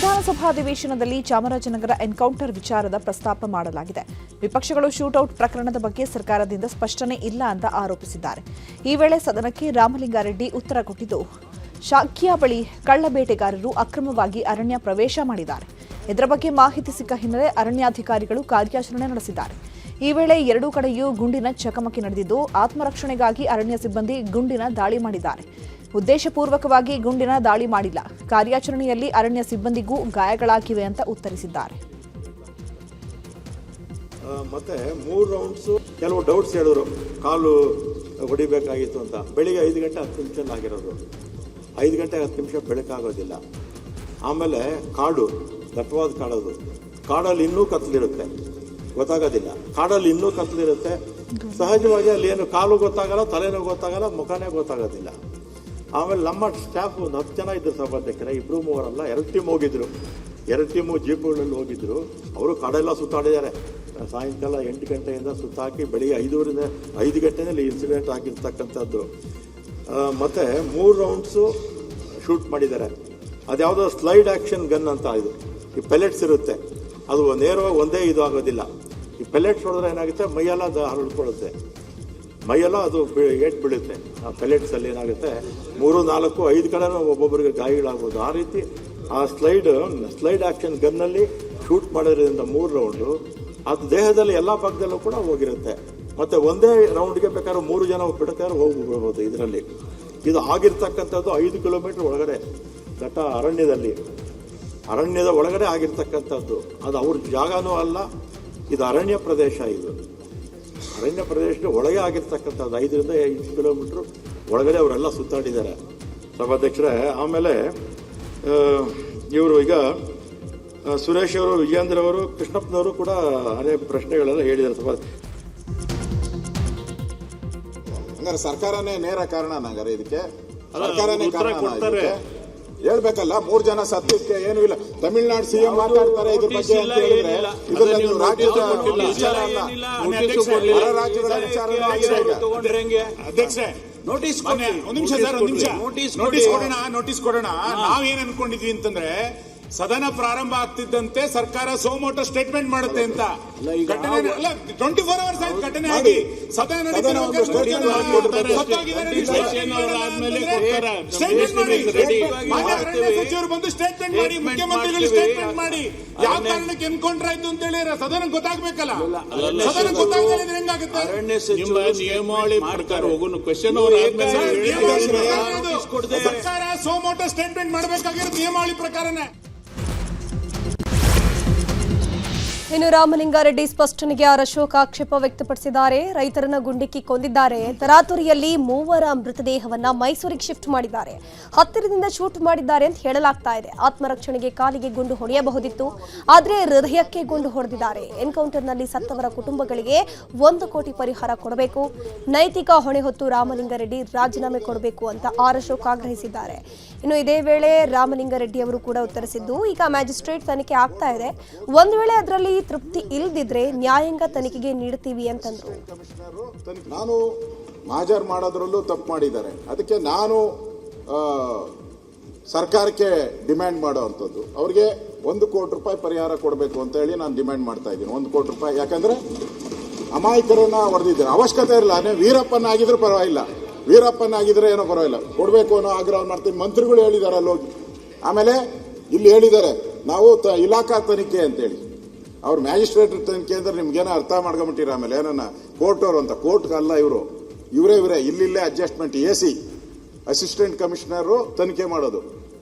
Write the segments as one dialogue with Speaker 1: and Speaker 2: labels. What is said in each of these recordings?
Speaker 1: ವಿಧಾನಸಭಾ ಅಧಿವೇಶನದಲ್ಲಿ ಚಾಮರಾಜನಗರ ಎನ್ಕೌಂಟರ್ ವಿಚಾರದ ಪ್ರಸ್ತಾಪ ಮಾಡಲಾಗಿದೆ. ವಿಪಕ್ಷಗಳು ಶೂಟೌಟ್ ಪ್ರಕರಣದ ಬಗ್ಗೆ ಸರ್ಕಾರದಿಂದ ಸ್ಪಷ್ಟನೆ ಇಲ್ಲ ಅಂತ ಆರೋಪಿಸಿದ್ದಾರೆ. ಈ ವೇಳೆ ಸದನಕ್ಕೆ ರಾಮಲಿಂಗಾರೆಡ್ಡಿ ಉತ್ತರ ಕೊಟ್ಟಿದ್ದು, ಶಾಕ್ಯ ಬಳಿ ಕಳ್ಳ ಬೇಟೆಗಾರರು ಅಕ್ರಮವಾಗಿ ಅರಣ್ಯ ಪ್ರವೇಶ ಮಾಡಿದ್ದಾರೆ. ಇದರ ಬಗ್ಗೆ ಮಾಹಿತಿ ಸಿಕ್ಕ ಹಿನ್ನೆಲೆ ಅರಣ್ಯಾಧಿಕಾರಿಗಳು ಕಾರ್ಯಾಚರಣೆ ನಡೆಸಿದ್ದಾರೆ. ಈ ವೇಳೆ ಎರಡೂ ಕಡೆಯೂ ಗುಂಡಿನ ಚಕಮಕಿ ನಡೆದಿದ್ದು, ಆತ್ಮರಕ್ಷಣೆಗಾಗಿ ಅರಣ್ಯ ಸಿಬ್ಬಂದಿ ಗುಂಡಿನ ದಾಳಿ ಮಾಡಿದ್ದಾರೆ. ಉದ್ದೇಶಪೂರ್ವಕವಾಗಿ ಗುಂಡಿನ ದಾಳಿ ಮಾಡಿಲ್ಲ. ಕಾರ್ಯಾಚರಣೆಯಲ್ಲಿ ಅರಣ್ಯ ಸಿಬ್ಬಂದಿಗೂ ಗಾಯಗಳಾಗಿವೆ ಅಂತ ಉತ್ತರಿಸಿದ್ದಾರೆ.
Speaker 2: ಮತ್ತೆ 3 ರೌಂಡ್ಸ್ ಕೆಲವು ಡೌಟ್ಸ್ ಹೇಳಿದ್ರು, ಕಾಲು ಹೊಡಿಬೇಕಾಗಿತ್ತು ಅಂತ. ಬೆಳಿಗ್ಗೆ 5 ಗಂಟೆ 10 ನಿಮಿಷ ಆಗಿರೋದು, 5 ಗಂಟೆ 10 ನಿಮಿಷ ಬೆಳಕಾಗೋದಿಲ್ಲ. ಆಮೇಲೆ ಕಾಡು ದಟ್ಟವಾದ ಕಾಡೋದು, ಕಾಡಲ್ಲಿ ಇನ್ನೂ ಕತ್ತಲಿರುತ್ತೆ, ಗೊತ್ತಾಗೋದಿಲ್ಲ. ಕಾಡಲ್ಲಿ ಇನ್ನೂ ಕತ್ತಲಿರುತ್ತೆ. ಸಹಜವಾಗಿ ಅಲ್ಲಿ ಏನು ಕಾಲು ಗೊತ್ತಾಗಲ್ಲ, ತಲೆನೂ ಗೊತ್ತಾಗಲ್ಲ, ಮುಖನೇ ಗೊತ್ತಾಗೋದಿಲ್ಲ. ಆಮೇಲೆ ನಮ್ಮ ಸ್ಟಾಫ್ 10 ಜನ ಇದ್ದರು ಸಭಾಧ್ಯಕ್ಷರೇ, 2-3 ಅಲ್ಲ, 2 ಟೀಮ್ ಹೋಗಿದ್ರು. 2 ಟೀಮು ಜೀಪುಗಳಲ್ಲಿ ಹೋಗಿದ್ರು. ಅವರು ಕಾಡೆಲ್ಲ ಸುತ್ತಾಡಿದ್ದಾರೆ. ಸಾಯಂಕಾಲ 8 ಗಂಟೆಯಿಂದ ಸುತ್ತಾಕಿ ಬೆಳಿಗ್ಗೆ 5:30 5 ಗಂಟೆಯಲ್ಲಿ ಇನ್ಸಿಡೆಂಟ್ ಆಗಿರ್ತಕ್ಕಂಥದ್ದು. ಮತ್ತು 3 ರೌಂಡ್ಸು ಶೂಟ್ ಮಾಡಿದ್ದಾರೆ. ಅದ್ಯಾವುದೋ ಸ್ಲೈಡ್ ಆ್ಯಕ್ಷನ್ ಗನ್ ಅಂತ ಇದು. ಈ ಪೆಲೆಟ್ಸ್ ಇರುತ್ತೆ, ಅದು ನೇರವಾಗಿ ಒಂದೇ ಇದು ಆಗೋದಿಲ್ಲ. ಈ ಪೆಲೆಟ್ಸ್ ಹೊಡೆದ್ರೆ ಏನಾಗುತ್ತೆ, ಮೈಯೆಲ್ಲ ಹರಡ್ಕೊಳ್ಳುತ್ತೆ, ಮೈಯೆಲ್ಲ ಅದು ಏಟ್ ಬೀಳುತ್ತೆ. ಆ ಪೆಲೆಟ್ಸಲ್ಲಿ ಏನಾಗುತ್ತೆ, 3, 4, 5 ಕಡೆ ಒಬ್ಬೊಬ್ಬರಿಗೆ ಗಾಯಗಳಾಗ್ಬೋದು. ಆ ರೀತಿ ಆ ಸ್ಲೈಡ್ ಆ್ಯಕ್ಷನ್ ಗನ್ನಲ್ಲಿ ಶೂಟ್ ಮಾಡೋದ್ರಿಂದ 3 ರೌಂಡು ಅದು ದೇಹದಲ್ಲಿ ಎಲ್ಲ ಭಾಗದಲ್ಲೂ ಕೂಡ ಹೋಗಿರುತ್ತೆ. ಮತ್ತು ಒಂದೇ ರೌಂಡ್ಗೆ ಬೇಕಾದ್ರೆ 3 ಜನ ಬಿಡ್ತಾರೆ, ಹೋಗ್ಬಿಡ್ಬೋದು. ಇದರಲ್ಲಿ ಇದು ಆಗಿರ್ತಕ್ಕಂಥದ್ದು 5 ಕಿಲೋಮೀಟರ್ ಒಳಗಡೆ ದಟ್ಟ ಅರಣ್ಯದ ಒಳಗಡೆ ಆಗಿರ್ತಕ್ಕಂಥದ್ದು. ಅದು ಅವ್ರ ಜಾಗನೂ ಅಲ್ಲ, ಇದು ಅರಣ್ಯ ಪ್ರದೇಶ. ಇದು ಅರಣ್ಯ ಪ್ರದೇಶದ ಒಳಗೆ ಆಗಿರ್ತಕ್ಕಂಥದ್ದು. 5ರಿಂದ 5 ಕಿಲೋಮೀಟ್ರ್ ಒಳಗಡೆ ಅವರೆಲ್ಲ ಸುತ್ತಾಡಿದ್ದಾರೆ ಸಭಾಧ್ಯಕ್ಷರೇ. ಆಮೇಲೆ ಇವರು ಈಗ ಸುರೇಶ್ ಅವರು, ವಿಜೇಂದ್ರ ಅವರು, ಕೃಷ್ಣಪ್ಪನವರು ಕೂಡ ಅನೇಕ ಪ್ರಶ್ನೆಗಳೆಲ್ಲ ಹೇಳಿದ್ದಾರೆ ಸಭಾ.
Speaker 3: ಹಂಗಾರೆ ಸರ್ಕಾರನೇ ನೇರ ಕಾರಣ, ಹಂಗಾರೆ ಇದಕ್ಕೆ ಸರ್ಕಾರನೇ ಕಾರಣ ಹೇಳ್ಬೇಕಲ್ಲ. 3 ಜನ ಸತ್ಯಕ್ಕೆ ಏನೂ ಇಲ್ಲ. ತಮಿಳುನಾಡು ಸಿಎಂ ಮಾತಾಡ್ತಾರೆ ಇದ್ರ ಬಗ್ಗೆ ಅಂತ ಹೇಳಿದ್ರೆ ಇದು ರಾಜ್ಯದ ವಿಚಾರ ಅಲ್ಲ, ಹೊರ ರಾಜ್ಯಗಳ ವಿಚಾರ ಆಗಿದೆ.
Speaker 4: ಅಧ್ಯಕ್ಷೆ ನೋಟಿಸ್ ಕೊಡೋಣ. ನಾವೇನ್ ಅನ್ಕೊಂಡಿದ್ವಿ ಅಂತಂದ್ರೆ, ಸದನ ಪ್ರಾರಂಭ ಆಗ್ತಿದ್ದಂತೆ ಸರ್ಕಾರ ಸೋಮೋಟೋ ಸ್ಟೇಟ್ಮೆಂಟ್ ಮಾಡುತ್ತೆ ಅಂತ. 24 ಅವರ್ಸ್ ಆಯ್ತು ಘಟನೆ ಆಗಿ, ಸದನ ಸಚಿವರು ಬಂದು ಸ್ಟೇಟ್ಮೆಂಟ್ ಮಾಡಿ, ಮುಖ್ಯಮಂತ್ರಿಗಳು ಸ್ಟೇಟ್ಮೆಂಟ್ ಮಾಡಿ, ಯಾವ ಕಾರಣಕ್ಕೆ ಎನ್ಕೌಂಟರ್ ಆಯ್ತು ಅಂತ ಹೇಳಿ ಸದನ ಗೊತ್ತಾಗ್ಬೇಕಲ್ಲ. ಸದನ ಗೊತ್ತಾಗಲಿದ್ರೆ ಹೆಂಗಾಗುತ್ತೆ? ನಿಯಮಾವಳಿ ಪ್ರಕಾರ ಹೋಗೋನು ಕ್ವೆಶ್ಚನ್ ಸರ್ಕಾರ ಸೋಮೋಟೋ ಸ್ಟೇಟ್ಮೆಂಟ್ ಮಾಡಬೇಕಾಗಿರೋದು ನಿಯಮಾವಳಿ ಪ್ರಕಾರನೇ.
Speaker 5: ಇನ್ನು ರಾಮಲಿಂಗಾರೆಡ್ಡಿ ಸ್ಪಷ್ಟನೆಗೆ ಅಶೋಕ್ ಆಕ್ಷೇಪ ವ್ಯಕ್ತಪಡಿಸಿದ್ದಾರೆ. ರೈತರನ್ನ ಗುಂಡಿಕ್ಕಿ ಕೊಂದಿದ್ದಾರೆ. ತರಾತುರಿಯಲ್ಲಿ 3 ಮೃತದೇಹವನ್ನ ಮೈಸೂರಿಗೆ ಶಿಫ್ಟ್ ಮಾಡಿದ್ದಾರೆ. ಹತ್ತಿರದಿಂದ ಶೂಟ್ ಮಾಡಿದ್ದಾರೆ ಅಂತ ಹೇಳಲಾಗ್ತಾ ಇದೆ. ಆತ್ಮರಕ್ಷಣೆಗೆ ಕಾಲಿಗೆ ಗುಂಡು ಹೊಡೆಯಬಹುದಿತ್ತು, ಆದರೆ ಹೃದಯಕ್ಕೆ ಗುಂಡು ಹೊಡೆದಿದ್ದಾರೆ. ಎನ್ಕೌಂಟರ್ನಲ್ಲಿ ಸತ್ತವರ ಕುಟುಂಬಗಳಿಗೆ 1 ಕೋಟಿ ಪರಿಹಾರ ಕೊಡಬೇಕು, ನೈತಿಕ ಹೊಣೆ ಹೊತ್ತು ರಾಮಲಿಂಗಾರೆಡ್ಡಿ ರಾಜೀನಾಮೆ ಕೊಡಬೇಕು ಅಂತ ಅಶೋಕ್ ಆಗ್ರಹಿಸಿದ್ದಾರೆ. ಇನ್ನು ಇದೇ ವೇಳೆ ರಾಮಲಿಂಗಾರೆಡ್ಡಿ ಅವರು ಕೂಡ ಉತ್ತರಿಸಿದ್ದು, ಈಗ ಮ್ಯಾಜಿಸ್ಟ್ರೇಟ್ ತನಿಖೆ ಆಗ್ತಾ ಇದೆ, ಒಂದು ವೇಳೆ ಅದರಲ್ಲಿ ತೃಪ್ತಿ ಇಲ್ಲದಿದ್ರೆ ನ್ಯಾಯಾಂಗ ತನಿಖೆಗೆ ನೀಡುತ್ತೀವಿ ಅಂತಂದ್ರು.
Speaker 3: ನಾನು ಮಾಜರ್ ಮಾಡೋದ್ರಲ್ಲೂ ತಪ್ಪು ಮಾಡಿದ್ದಾರೆ, ಅದಕ್ಕೆ ನಾನು ಸರ್ಕಾರಕ್ಕೆ ಡಿಮ್ಯಾಂಡ್ ಮಾಡೋ ಅಂಥದ್ದು, ಅವ್ರಿಗೆ 1 ಕೋಟಿ ರೂಪಾಯಿ ಪರಿಹಾರ ಕೊಡಬೇಕು ಅಂತ ಹೇಳಿ ನಾನು ಡಿಮ್ಯಾಂಡ್ ಮಾಡ್ತಾ ಇದ್ದೀನಿ. 1 ಕೋಟಿ ರೂಪಾಯಿ, ಯಾಕಂದ್ರೆ ಅಮಾಯಕರನ್ನ ಹೊಡೆದಿದ್ದಾರೆ, ಅವಶ್ಯಕತೆ ಇರಲ್ಲ. ವೀರಪ್ಪನ ಆಗಿದ್ರು ಪರವಾಗಿಲ್ಲ, ವೀರಪ್ಪನ ಆಗಿದ್ರೆ ಏನೋ ಪರವಾಗಿಲ್ಲ, ಕೊಡಬೇಕು ಅನ್ನೋ ಆಗ್ರಹ ಮಾಡ್ತೀನಿ. ಮಂತ್ರಿಗಳು ಹೇಳಿದ್ದಾರೆ ಅಲ್ಲಿ ಹೋಗಿ. ಆಮೇಲೆ ಇಲ್ಲಿ ಹೇಳಿದ್ದಾರೆ ನಾವು ಇಲಾಖಾ ತನಿಖೆ ಅಂತೇಳಿ. ಅವ್ರು ಮ್ಯಾಜಿಸ್ಟ್ರೇಟ್ ತನಿಖೆ ಅಂದ್ರೆ ನಿಮ್ಗೇನೋ ಅರ್ಥ ಮಾಡ್ಕೊಂಬಿಟ್ಟಿರ. ಆಮೇಲೆ ಏನನ್ನ ಕೋರ್ಟ್ ಅವರು ಅಂತ, ಕೋರ್ಟ್ ಅಲ್ಲ ಇವರು, ಇವರೇ ಇಲ್ಲಿಲ್ಲೇ ಅಡ್ಜಸ್ಟ್ಮೆಂಟ್. AC ಅಸಿಸ್ಟೆಂಟ್ ಕಮಿಷನರು ತನಿಖೆ ಮಾಡೋದು,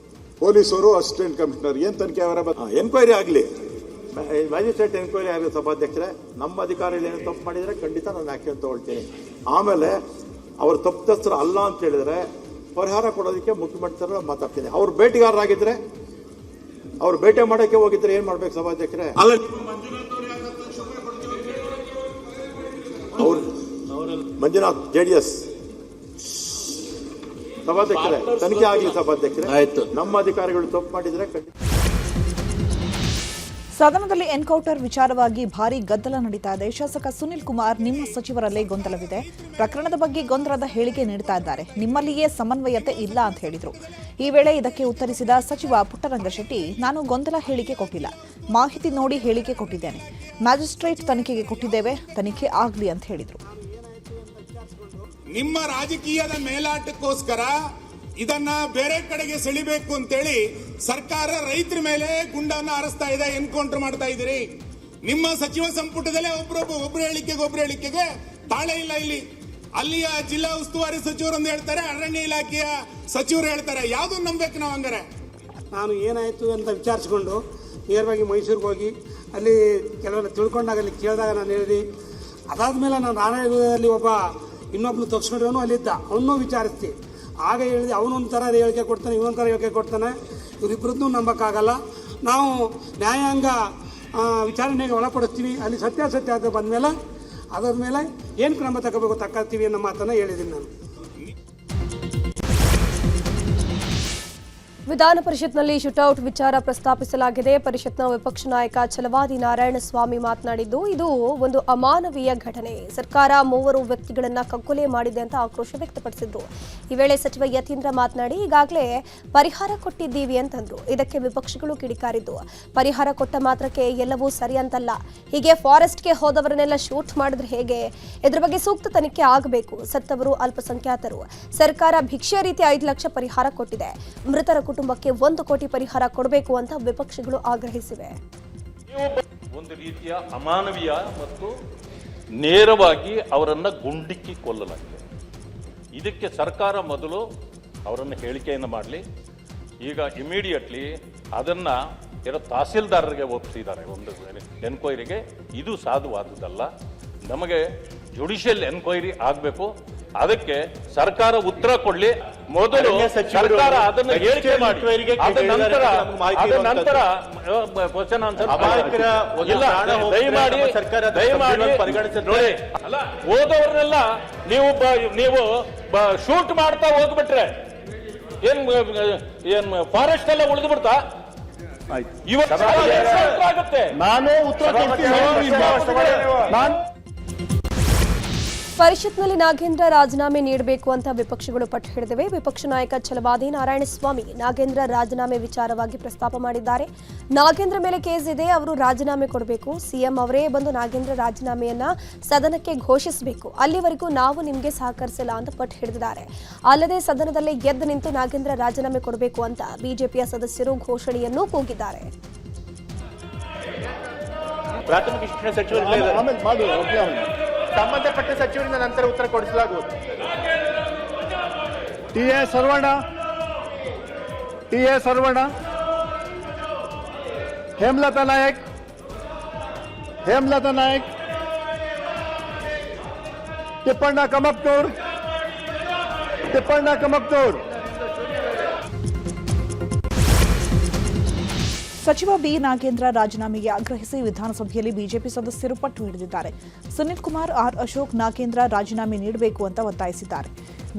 Speaker 3: ಪೊಲೀಸರು ಅಸಿಸ್ಟೆಂಟ್ ಕಮಿಷನರ್. ಏನು ತನಿಖೆ ಅವರ
Speaker 2: ಎನ್ಕ್ವೈರಿ ಆಗಲಿ, ಮ್ಯಾಜಿಸ್ಟ್ರೇಟ್ ಎನ್ಕ್ವೈರಿ ಆಗಲಿ ಸಭಾಧ್ಯಕ್ಷರೇ. ನಮ್ಮ ಅಧಿಕಾರಿಗಳು ಏನು ತಪ್ಪು ಮಾಡಿದರೆ ಖಂಡಿತ ನಾನು ಆಕ್ಷನ್ ತಗೊಳ್ತೀನಿ. ಆಮೇಲೆ ಅವ್ರು ತಪ್ಪಿತಸ್ಥರು ಅಲ್ಲ ಅಂತ ಹೇಳಿದ್ರೆ ಪರಿಹಾರ ಕೊಡೋದಕ್ಕೆ ಮುಖ್ಯಮಂತ್ರಿಗಳು ಮಾತಾಡ್ತೀನಿ. ಅವ್ರು ಬೇಟೆಗಾರರಾಗಿದ್ರೆ, ಅವ್ರು ಬೇಟೆ ಮಾಡೋಕ್ಕೆ ಹೋಗಿದ್ರೆ ಏನ್ ಮಾಡ್ಬೇಕು ಸಭಾಧ್ಯಕ್ಷರೇ? ಅವ್ರು ಮಂಜುನಾಥ್ JDS ಸಭಾಧ್ಯಕ್ಷರೇ, ತನಿಖೆ ಆಗಲಿ ಸಭಾಧ್ಯಕ್ಷರೇ. ಆಯ್ತು, ನಮ್ಮ ಅಧಿಕಾರಿಗಳು ತಪ್ಪು ಮಾಡಿದ್ರೆ ಖಂಡಿತ.
Speaker 1: ಸದನದಲ್ಲಿ ಎನ್ಕೌಂಟರ್ ವಿಚಾರವಾಗಿ ಭಾರೀ ಗದ್ದಲ ನಡೀತಾ ಇದೆ. ಶಾಸಕ ಸುನಿಲ್ ಕುಮಾರ್, ನಿಮ್ಮ ಸಚಿವರಲ್ಲೇ ಗೊಂದಲವಿದೆ, ಪ್ರಕರಣದ ಬಗ್ಗೆ ಗೊಂದಲದ ಹೇಳಿಕೆ ನೀಡ್ತಾ ಇದ್ದಾರೆ, ನಿಮ್ಮಲ್ಲಿಯೇ ಸಮನ್ವಯತೆ ಇಲ್ಲ ಅಂತ ಹೇಳಿದ್ರು. ಈ ವೇಳೆ ಇದಕ್ಕೆ ಉತ್ತರಿಸಿದ ಸಚಿವ ಪುಟ್ಟರಂಗಶೆಟ್ಟಿ, ನಾನು ಗೊಂದಲ ಹೇಳಿಕೆ ಕೊಟ್ಟಿಲ್ಲ, ಮಾಹಿತಿ ನೋಡಿ ಹೇಳಿಕೆ ಕೊಟ್ಟಿದ್ದೇನೆ, ಮ್ಯಾಜಿಸ್ಟ್ರೇಟ್ ತನಿಖೆಗೆ ಕೊಟ್ಟಿದ್ದೇವೆ, ತನಿಖೆ ಆಗ್ಲಿ ಅಂತ ಹೇಳಿದ್ರು.
Speaker 4: ನಿಮ್ಮ ರಾಜಕೀಯದ ಮೇಲಾಟಕ್ಕೋಸ್ಕರ ಇದನ್ನ ಬೇರೆ ಕಡೆಗೆ ಸೆಳಿಬೇಕು ಅಂತೇಳಿ ಸರ್ಕಾರ ರೈತರ ಮೇಲೆ ಗುಂಡನ್ನ ಹಾರಿಸ್ತಾ ಇದೆ, ಎನ್ಕೌಂಟರ್ ಮಾಡ್ತಾ ಇದ್ದೀರಿ. ನಿಮ್ಮ ಸಚಿವ ಸಂಪುಟದಲ್ಲೇ ಒಬ್ರು ಹೇಳಿಕೆಗೆ ತಾಳೆ ಇಲ್ಲ. ಇಲ್ಲಿ ಅಲ್ಲಿಯ ಜಿಲ್ಲಾ ಉಸ್ತುವಾರಿ ಸಚಿವರೊಂದು ಹೇಳ್ತಾರೆ, ಅರಣ್ಯ ಇಲಾಖೆಯ ಸಚಿವರು ಹೇಳ್ತಾರೆ. ಯಾವ್ದು ನಂಬೇಕು ನಾವು? ಹಂಗಾರೆ
Speaker 6: ನಾನು ಏನಾಯ್ತು ಅಂತ ವಿಚಾರಿಸಿಕೊಂಡು ನೇರವಾಗಿ ಮೈಸೂರಿಗೆ ಹೋಗಿ ಅಲ್ಲಿ ಕೆಲವೆಲ್ಲ ತಿಳ್ಕೊಂಡಾಗ ಅಲ್ಲಿ ಕೇಳಿದಾಗ ನಾನು ಹೇಳಿದೆ. ಅದಾದ್ಮೇಲೆ ನಾನು ರಾಣೆಯಲ್ಲಿ ಒಬ್ಬ ಇನ್ನೊಬ್ನು ತಗ್ಸ್ಕೊಂಡ್ರವನು ಅಲ್ಲಿದ್ದ, ಅವನ್ನೂ ವಿಚಾರಿಸ್ತಿ. ಆಗ ಹೇಳಿದೆ, ಅವನೊಂಥರ ಹೇಳಿಕೆ ಕೊಡ್ತಾನೆ, ಇವನೊಂಥರ ಹೇಳಿಕೆ ಕೊಡ್ತಾನೆ, ಇವರಿಬ್ಬರದ್ದು ನಂಬಕ್ಕಾಗಲ್ಲ. ನಾವು ನ್ಯಾಯಾಂಗ ವಿಚಾರಣೆಗೆ ಒಳಪಡಿಸ್ತೀವಿ, ಅಲ್ಲಿ ಸತ್ಯಾಸತ್ಯ ಅಂತ ಬಂದಮೇಲೆ ಅದಾದ ಮೇಲೆ ಏನು ಕ್ರಮ ತಗೋತೀವಿ ಅನ್ನೋ ಮಾತನ್ನು ಹೇಳಿದ್ದೀನಿ ನಾನು.
Speaker 5: ವಿಧಾನ ಪರಿಷತ್ನಲ್ಲಿ ಶೂಟೌಟ್ ವಿಚಾರ ಪ್ರಸ್ತಾಪಿಸಲಾಗಿದೆ. ಪರಿಷತ್ನ ವಿಪಕ್ಷ ನಾಯಕ ಛಲವಾದಿ ನಾರಾಯಣಸ್ವಾಮಿ ಮಾತನಾಡಿದ್ದು, ಇದು ಒಂದು ಅಮಾನವೀಯ ಘಟನೆ, ಸರ್ಕಾರ 3 ವ್ಯಕ್ತಿಗಳನ್ನ ಕಗ್ಗೊಲೆ ಮಾಡಿದೆ ಅಂತ ಆಕ್ರೋಶ ವ್ಯಕ್ತಪಡಿಸಿದ್ರು. ಈ ವೇಳೆ ಸಚಿವ ಯತೀಂದ್ರ ಮಾತನಾಡಿ, ಈಗಾಗಲೇ ಪರಿಹಾರ ಕೊಟ್ಟಿದ್ದೀವಿ ಅಂತಂದ್ರು. ಇದಕ್ಕೆ ವಿಪಕ್ಷಗಳು ಕಿಡಿಕಾರಿದ್ದು, ಪರಿಹಾರ ಕೊಟ್ಟ ಮಾತ್ರಕ್ಕೆ ಎಲ್ಲವೂ ಸರಿ ಅಂತಲ್ಲ, ಹೀಗೆ ಫಾರೆಸ್ಟ್ಗೆ ಹೋದವರನ್ನೆಲ್ಲ ಶೂಟ್ ಮಾಡಿದ್ರೆ ಹೇಗೆ? ಇದ್ರ ಬಗ್ಗೆ ಸೂಕ್ತ ತನಿಖೆ ಆಗಬೇಕು. ಸತ್ತವರು ಅಲ್ಪಸಂಖ್ಯಾತರು, ಸರ್ಕಾರ ಭಿಕ್ಷೆ ರೀತಿ 5 ಲಕ್ಷ ಪರಿಹಾರ ಕೊಟ್ಟಿದೆ, ಮೃತರ ಕುಟುಂಬಕ್ಕೆ 1 ಕೋಟಿ ಪರಿಹಾರ ಕೊಡಬೇಕು ಅಂತ ವಿಪಕ್ಷಗಳು ಆಗ್ರಹಿಸಿವೆ.
Speaker 7: ಒಂದು ರೀತಿಯ ಅಮಾನವೀಯ ಮತ್ತು ನೇರವಾಗಿ ಅವರನ್ನ ಗುಂಡಿಕ್ಕಿ ಕೊಲ್ಲಲಾಗಿದೆ. ಇದಕ್ಕೆ ಸರ್ಕಾರ ಮೊದಲು ಅವರನ್ನು ಹೇಳಿಕೆಯನ್ನು ಮಾಡಲಿ. ಈಗ ಇಮಿಡಿಯೇಟ್ಲಿ ಅದನ್ನ ತಹಸೀಲ್ದಾರರಿಗೆ ಒಪ್ಪಿಸಿದ್ದಾರೆ ಒಂದು ಎನ್ಕ್ವೈರಿಗೆ. ಇದು ಸಾಧುವಾದುದಲ್ಲ. ನಮಗೆ ಜುಡಿಷಿಯಲ್ ಎನ್ಕ್ವೈರಿ ಆಗಬೇಕು. ಅದಕ್ಕೆ ಸರ್ಕಾರ ಉತ್ತರ ಕೊಡ್ಲಿ. ಮೊದಲು ಸರ್ಕಾರ ಅದನ್ನು ಹೇಳಿಕೆ ಮಾಡಿ, ಅದ ನಂತರ ಕ್ವಶನ್ ಆನ್ಸರ್ ದಯಮಾಡಿ ನೋಡಿ. ಅಲ್ಲ, ಹೋದವ್ರನ್ನೆಲ್ಲ ನೀವು ಶೂಟ್ ಮಾಡ್ತಾ ಹೋಗ್ಬಿಟ್ರೆ ಏನ್ ಫಾರೆಸ್ಟ್ ಎಲ್ಲ ಉಳಿದು ಬಿಡ್ತಾ? ಇವತ್ತು
Speaker 8: ನಾನು ಉತ್ತರ
Speaker 5: ಪರಿಷತ್ನಲ್ಲಿ ನಾಗೇಂದ್ರ ರಾಜೀನಾಮೆ ನೀಡಬೇಕು ಅಂತ ವಿಪಕ್ಷಗಳು ಪಟ್ಟು ಹಿಡಿದಿವೆ. ವಿಪಕ್ಷ ನಾಯಕ ಛಲವಾದಿ ನಾರಾಯಣಸ್ವಾಮಿ ನಾಗೇಂದ್ರ ರಾಜೀನಾಮೆ ವಿಚಾರವಾಗಿ ಪ್ರಸ್ತಾಪ ಮಾಡಿದ್ದಾರೆ. ನಾಗೇಂದ್ರ ಮೇಲೆ ಕೇಸ್ ಇದೆ, ಅವರು ರಾಜೀನಾಮೆ ಕೊಡಬೇಕು. ಸಿಎಂ ಅವರೇ ಬಂದು ನಾಗೇಂದ್ರ ರಾಜೀನಾಮೆಯನ್ನ ಸದನಕ್ಕೆ ಘೋಷಿಸಬೇಕು, ಅಲ್ಲಿವರೆಗೂ ನಾವು ನಿಮಗೆ ಸಹಕರಿಸಿಲ್ಲ ಅಂತ ಪಟ್ಟು ಹಿಡಿದಿದ್ದಾರೆ. ಅಲ್ಲದೆ ಸದನದಲ್ಲೇ ಎದ್ದು ನಿಂತು ನಾಗೇಂದ್ರ ರಾಜೀನಾಮೆ ಕೊಡಬೇಕು ಅಂತ ಬಿಜೆಪಿಯ ಸದಸ್ಯರು ಘೋಷಣೆಯನ್ನೂ ಕೂಗಿದ್ದಾರೆ.
Speaker 8: ಪ್ರಾಥಮಿಕ ಶಿಕ್ಷಣ ಸಚಿವರಿಂದ ಸಂಬಂಧಪಟ್ಟ ಸಚಿವರಿಂದ ನಂತರ ಉತ್ತರ ಕೊಡಿಸಲಾಗುವುದು. T A Saravana, Hemalatha Nayak, Thippanna Kamaknoor.
Speaker 1: ಸಚಿವ ಬಿ ನಾಗೇಂದ್ರ ರಾಜೀನಾಮೆಗೆ ಆಗ್ರಹಿಸಿ ವಿಧಾನಸಭೆಯಲ್ಲಿ ಬಿಜೆಪಿ ಸದಸ್ಯರು ಪಟ್ಟು ಹಿಡಿದಿದ್ದಾರೆ. ಸುನಿಲ್ ಕುಮಾರ್, ಆರ್ ಅಶೋಕ್ ನಾಗೇಂದ್ರ ರಾಜೀನಾಮೆ ನೀಡಬೇಕು ಅಂತ ಒತ್ತಾಯಿಸಿದ್ದಾರೆ.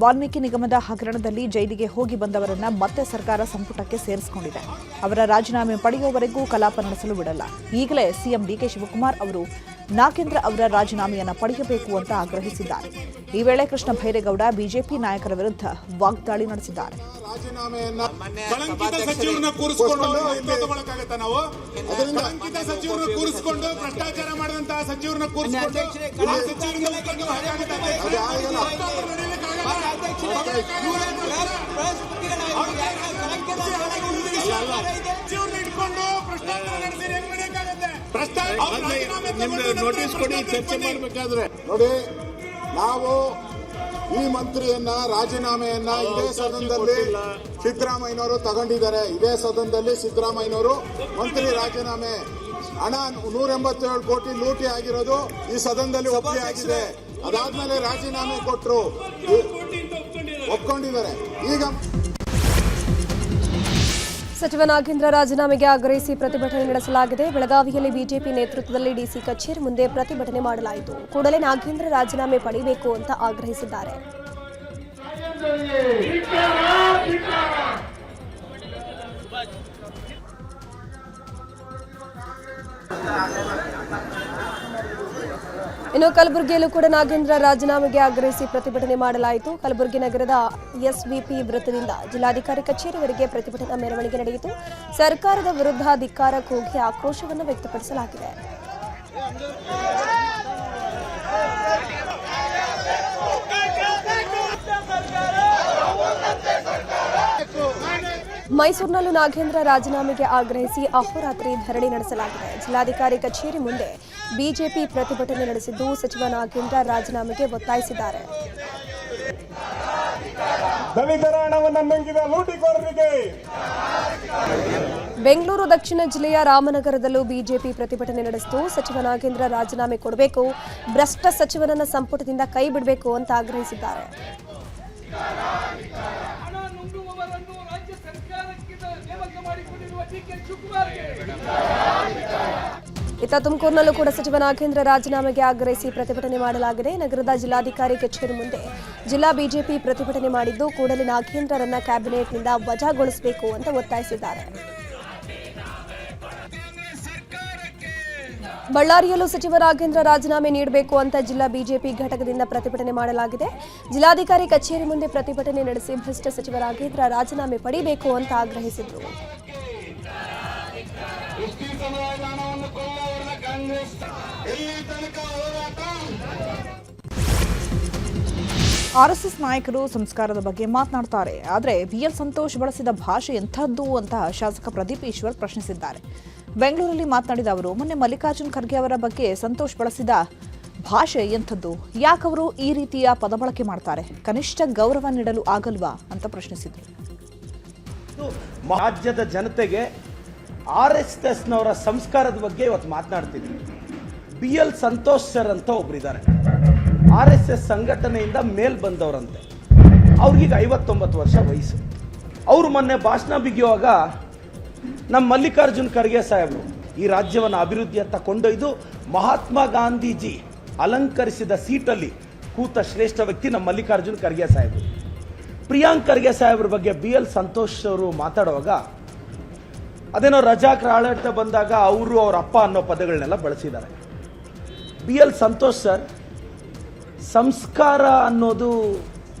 Speaker 1: ವಾಲ್ಮೀಕಿ ನಿಗಮದ ಹಗರಣದಲ್ಲಿ ಜೈಲಿಗೆ ಹೋಗಿ ಬಂದವರನ್ನ ಮತ್ತೆ ಸರ್ಕಾರ ಸಂಪುಟಕ್ಕೆ ಸೇರಿಸಿಕೊಂಡಿದೆ. ಅವರ ರಾಜೀನಾಮೆ ಪಡೆಯುವವರೆಗೂ ಕಲಾಪ ನಡೆಸಲು ಬಿಡಲ್ಲ. ಈಗಲೇ ಸಿಎಂ ಡಿಕೆ ಶಿವಕುಮಾರ್ ಅವರು ನಾಗೇಂದ್ರ ಅವರ ರಾಜೀನಾಮೆಯನ್ನು ಪಡೆಯಬೇಕು ಅಂತ ಆಗ್ರಹಿಸಿದ್ದಾರೆ. ಈ ವೇಳೆ ಕೃಷ್ಣ ಭೈರೇಗೌಡ ಬಿಜೆಪಿ ನಾಯಕರ ವಿರುದ್ಧ ವಾಗ್ದಾಳಿ ನಡೆಸಿದ್ದಾರೆ.
Speaker 4: ಕಳಂಕಿತ ಸಚಿವರನ್ನ ಕೂರಿಸಿಕೊಂಡು ತಗೊಳಕಾಗತ್ತ? ನಾವು ಕಳಂಕಿತ ಸಚಿವರನ್ನ ಕೂರಿಸಿಕೊಂಡು ಭ್ರಷ್ಟಾಚಾರ ಮಾಡಿದಂತಹ ಸಚಿವರನ್ನ ಕೂರಿಸಿಕೊಂಡು ಇಟ್ಕೊಂಡು ಭ್ರಷ್ಟಾಚಾರ ನಡೆಸಿದ್ರೆ ಹೆಂಗ್ ನಡೆಯಕ್ಕಾಗತ್ತೆ? ನೋಟಿಸ್ ಕೊಡಿ, ಚರ್ಚೆ ಮಾಡಬೇಕಾದ್ರೆ
Speaker 3: ನೋಡಿ, ನಾವು ಈ ಮಂತ್ರಿಯನ್ನ ರಾಜೀನಾಮೆಯನ್ನ ಇದೇ ಸದನದಲ್ಲಿ ಸಿದ್ದರಾಮಯ್ಯನವರು ತಗೊಂಡಿದ್ದಾರೆ. ಇದೇ ಸದನದಲ್ಲಿ ಸಿದ್ದರಾಮಯ್ಯನವರು ಮಂತ್ರಿ ರಾಜೀನಾಮೆ ಹಣ 187 ಕೋಟಿ ಲೂಟಿ ಆಗಿರೋದು ಈ ಸದನದಲ್ಲಿ ಒಪ್ಪಿಗೆ ಆಗಿದೆ. ಅದಾದ್ಮೇಲೆ ರಾಜೀನಾಮೆ ಕೊಟ್ಟರು, ಒಪ್ಕೊಂಡಿದ್ದಾರೆ. ಈಗ
Speaker 5: ಸಚಿವ ನಾಗೇಂದ್ರ ರಾಜೀನಾಮೆಗೆ ಆಗ್ರಹಿಸಿ ಪ್ರತಿಭಟನೆ ನಡೆಸಲಾಗಿದೆ. ಬೆಳಗಾವಿಯಲ್ಲಿ ಬಿಜೆಪಿ ನೇತೃತ್ವದಲ್ಲಿ ಡಿಸಿ ಕಚೇರಿ ಮುಂದೆ ಪ್ರತಿಭಟನೆ ಮಾಡಲಾಯಿತು. ಕೂಡಲೇ ನಾಗೇಂದ್ರ ರಾಜೀನಾಮೆ ಪಡೆಯಬೇಕು ಅಂತ ಆಗ್ರಹಿಸಿದ್ದಾರೆ. ಇನ್ನು ಕಲಬುರಗಿಯಲ್ಲೂ ಕೂಡ ನಾಗೇಂದ್ರ ರಾಜೀನಾಮೆಗೆ ಆಗ್ರಹಿಸಿ ಪ್ರತಿಭಟನೆ ಮಾಡಲಾಯಿತು. ಕಲಬುರಗಿ ನಗರದ ಎಸ್ವಿಪಿ ವೃತ್ತದಿಂದ ಜಿಲ್ಲಾಧಿಕಾರಿ ಕಚೇರಿವರೆಗೆ ಪ್ರತಿಭಟನಾ ಮೆರವಣಿಗೆ ನಡೆಯಿತು. ಸರ್ಕಾರದ ವಿರುದ್ಧ ಧಿಕ್ಕಾರ ಕೂಗಿ ಆಕ್ರೋಶವನ್ನು ವ್ಯಕ್ತಪಡಿಸಲಾಗಿದೆ. ಮೈಸೂರಿನಲ್ಲೂ ನಾಗೇಂದ್ರ ರಾಜೀನಾಮೆಗೆ ಆಗ್ರಹಿಸಿ ಅಹೋರಾತ್ರಿ ಧರಣಿ ನಡೆಸಲಾಗಿದೆ. ಜಿಲ್ಲಾಧಿಕಾರಿ ಕಚೇರಿ ಮುಂದೆ ಬಿಜೆಪಿ ಪ್ರತಿಭಟನೆ ನಡೆಸಿದ್ದು ಸಚಿವ ನಾಗೇಂದ್ರ ರಾಜೀನಾಮೆಗೆ ಒತ್ತಾಯಿಸಿದ್ದಾರೆ.
Speaker 8: ದಲಿತರ ಹಣವನ್ನು ನುಂಗಿದ ಲೂಟಿಕೋರರಿಗೆ
Speaker 5: ಬೆಂಗಳೂರು ದಕ್ಷಿಣ ಜಿಲ್ಲೆಯ ರಾಮನಗರದಲ್ಲೂ ಬಿಜೆಪಿ ಪ್ರತಿಭಟನೆ ನಡೆಸಿತು. ಸಚಿವ ನಾಗೇಂದ್ರ ರಾಜೀನಾಮೆ ಕೊಡಬೇಕು, ಭ್ರಷ್ಟ ಸಚಿವನನ್ನ ಸಂಪುಟದಿಂದ ಕೈ ಬಿಡಬೇಕು ಅಂತ ಆಗ್ರಹಿಸಿದ್ದಾರೆ. ಇತ್ತ ತುಮಕೂರಿನಲ್ಲೂ ಕೂಡ ಸಚಿವ ನಾಗೇಂದ್ರ ರಾಜೀನಾಮೆಗೆ ಆಗ್ರಹಿಸಿ ಪ್ರತಿಭಟನೆ ಮಾಡಲಾಗಿದೆ. ನಗರದ ಜಿಲ್ಲಾಧಿಕಾರಿ ಕಚೇರಿ ಮುಂದೆ ಜಿಲ್ಲಾ ಬಿಜೆಪಿ ಪ್ರತಿಭಟನೆ ಮಾಡಿದ್ದು ಕೂಡಲೇ ನಾಗೇಂದ್ರರನ್ನ ಕ್ಯಾಬಿನೆಟ್ನಿಂದ ವಜಾಗೊಳಿಸಬೇಕು ಅಂತ ಒತ್ತಾಯಿಸಿದ್ದಾರೆ. ಬಳ್ಳಾರಿಯಲ್ಲೂ ಸಚಿವ ನಾಗೇಂದ್ರ ರಾಜೀನಾಮೆ ನೀಡಬೇಕು ಅಂತ ಜಿಲ್ಲಾ ಬಿಜೆಪಿ ಘಟಕದಿಂದ ಪ್ರತಿಭಟನೆ ಮಾಡಲಾಗಿದೆ. ಜಿಲ್ಲಾಧಿಕಾರಿ ಕಚೇರಿ ಮುಂದೆ ಪ್ರತಿಭಟನೆ ನಡೆಸಿ ಭ್ರಷ್ಟ ಸಚಿವ ನಾಗೇಂದ್ರ ರಾಜೀನಾಮೆ ಪಡೆಯಬೇಕು ಅಂತ ಆಗ್ರಹಿಸಿದರು.
Speaker 1: ಆರ್ಎಸ್ಎಸ್ ನಾಯಕರು ಸಂಸ್ಕಾರದ ಬಗ್ಗೆ ಮಾತನಾಡ್ತಾರೆ, ಆದರೆ ಬಿಎಲ್ ಸಂತೋಷ್ ಬಳಸಿದ ಭಾಷೆ ಎಂಥದ್ದು ಅಂತ ಶಾಸಕ ಪ್ರದೀಪ್ ಈಶ್ವರ್ ಪ್ರಶ್ನಿಸಿದ್ದಾರೆ. ಬೆಂಗಳೂರಲ್ಲಿ ಮಾತನಾಡಿದ ಅವರು, ಮೊನ್ನೆ ಮಲ್ಲಿಕಾರ್ಜುನ್ ಖರ್ಗೆ ಅವರ ಬಗ್ಗೆ ಸಂತೋಷ್ ಬಳಸಿದ ಭಾಷೆ ಎಂಥದ್ದು, ಯಾಕವರು ಈ ರೀತಿಯ ಪದ ಬಳಕೆ ಮಾಡ್ತಾರೆ, ಕನಿಷ್ಠ ಗೌರವ ನೀಡಲು ಆಗಲ್ವಾ ಅಂತ ಪ್ರಶ್ನಿಸಿದರು.
Speaker 9: ರಾಜ್ಯದ ಜನತೆಗೆ RSSನವರ ಸಂಸ್ಕಾರದ ಬಗ್ಗೆ ಇವತ್ತು ಮಾತನಾಡ್ತೀನಿ. BL ಸಂತೋಷ್ ಸರ್ ಅಂತ ಒಬ್ಬರಿದ್ದಾರೆ, RSS ಸಂಘಟನೆಯಿಂದ ಮೇಲ್ ಬಂದವರಂತೆ. ಅವ್ರಿಗೀಗ 59 ವರ್ಷ ವಯಸ್ಸು. ಅವರು ಮೊನ್ನೆ ಭಾಷಣ ಬಿಗಿಯುವಾಗ ನಮ್ಮ ಮಲ್ಲಿಕಾರ್ಜುನ್ ಖರ್ಗೆ ಸಾಹೇಬರು ಈ ರಾಜ್ಯವನ್ನು ಅಭಿವೃದ್ಧಿಯತ್ತ ಕೊಂಡೊಯ್ದು ಮಹಾತ್ಮ ಗಾಂಧೀಜಿ ಅಲಂಕರಿಸಿದ ಸೀಟಲ್ಲಿ ಕೂತ ಶ್ರೇಷ್ಠ ವ್ಯಕ್ತಿ ನಮ್ಮ ಮಲ್ಲಿಕಾರ್ಜುನ್ ಖರ್ಗೆ ಸಾಹೇಬರು. ಪ್ರಿಯಾಂಕ್ ಖರ್ಗೆ ಸಾಹೇಬ್ರ ಬಗ್ಗೆ BL ಸಂತೋಷ್ ಅವರು ಮಾತಾಡುವಾಗ ಅದೇನೋ ರಜಾಕ್ ಆಡಳಿತ ಬಂದಾಗ ಅವರು ಅವ್ರ ಅಪ್ಪ ಅನ್ನೋ ಪದಗಳನ್ನೆಲ್ಲ ಬಳಸಿದ್ದಾರೆ. BL ಸಂತೋಷ್ ಸರ್, ಸಂಸ್ಕಾರ ಅನ್ನೋದು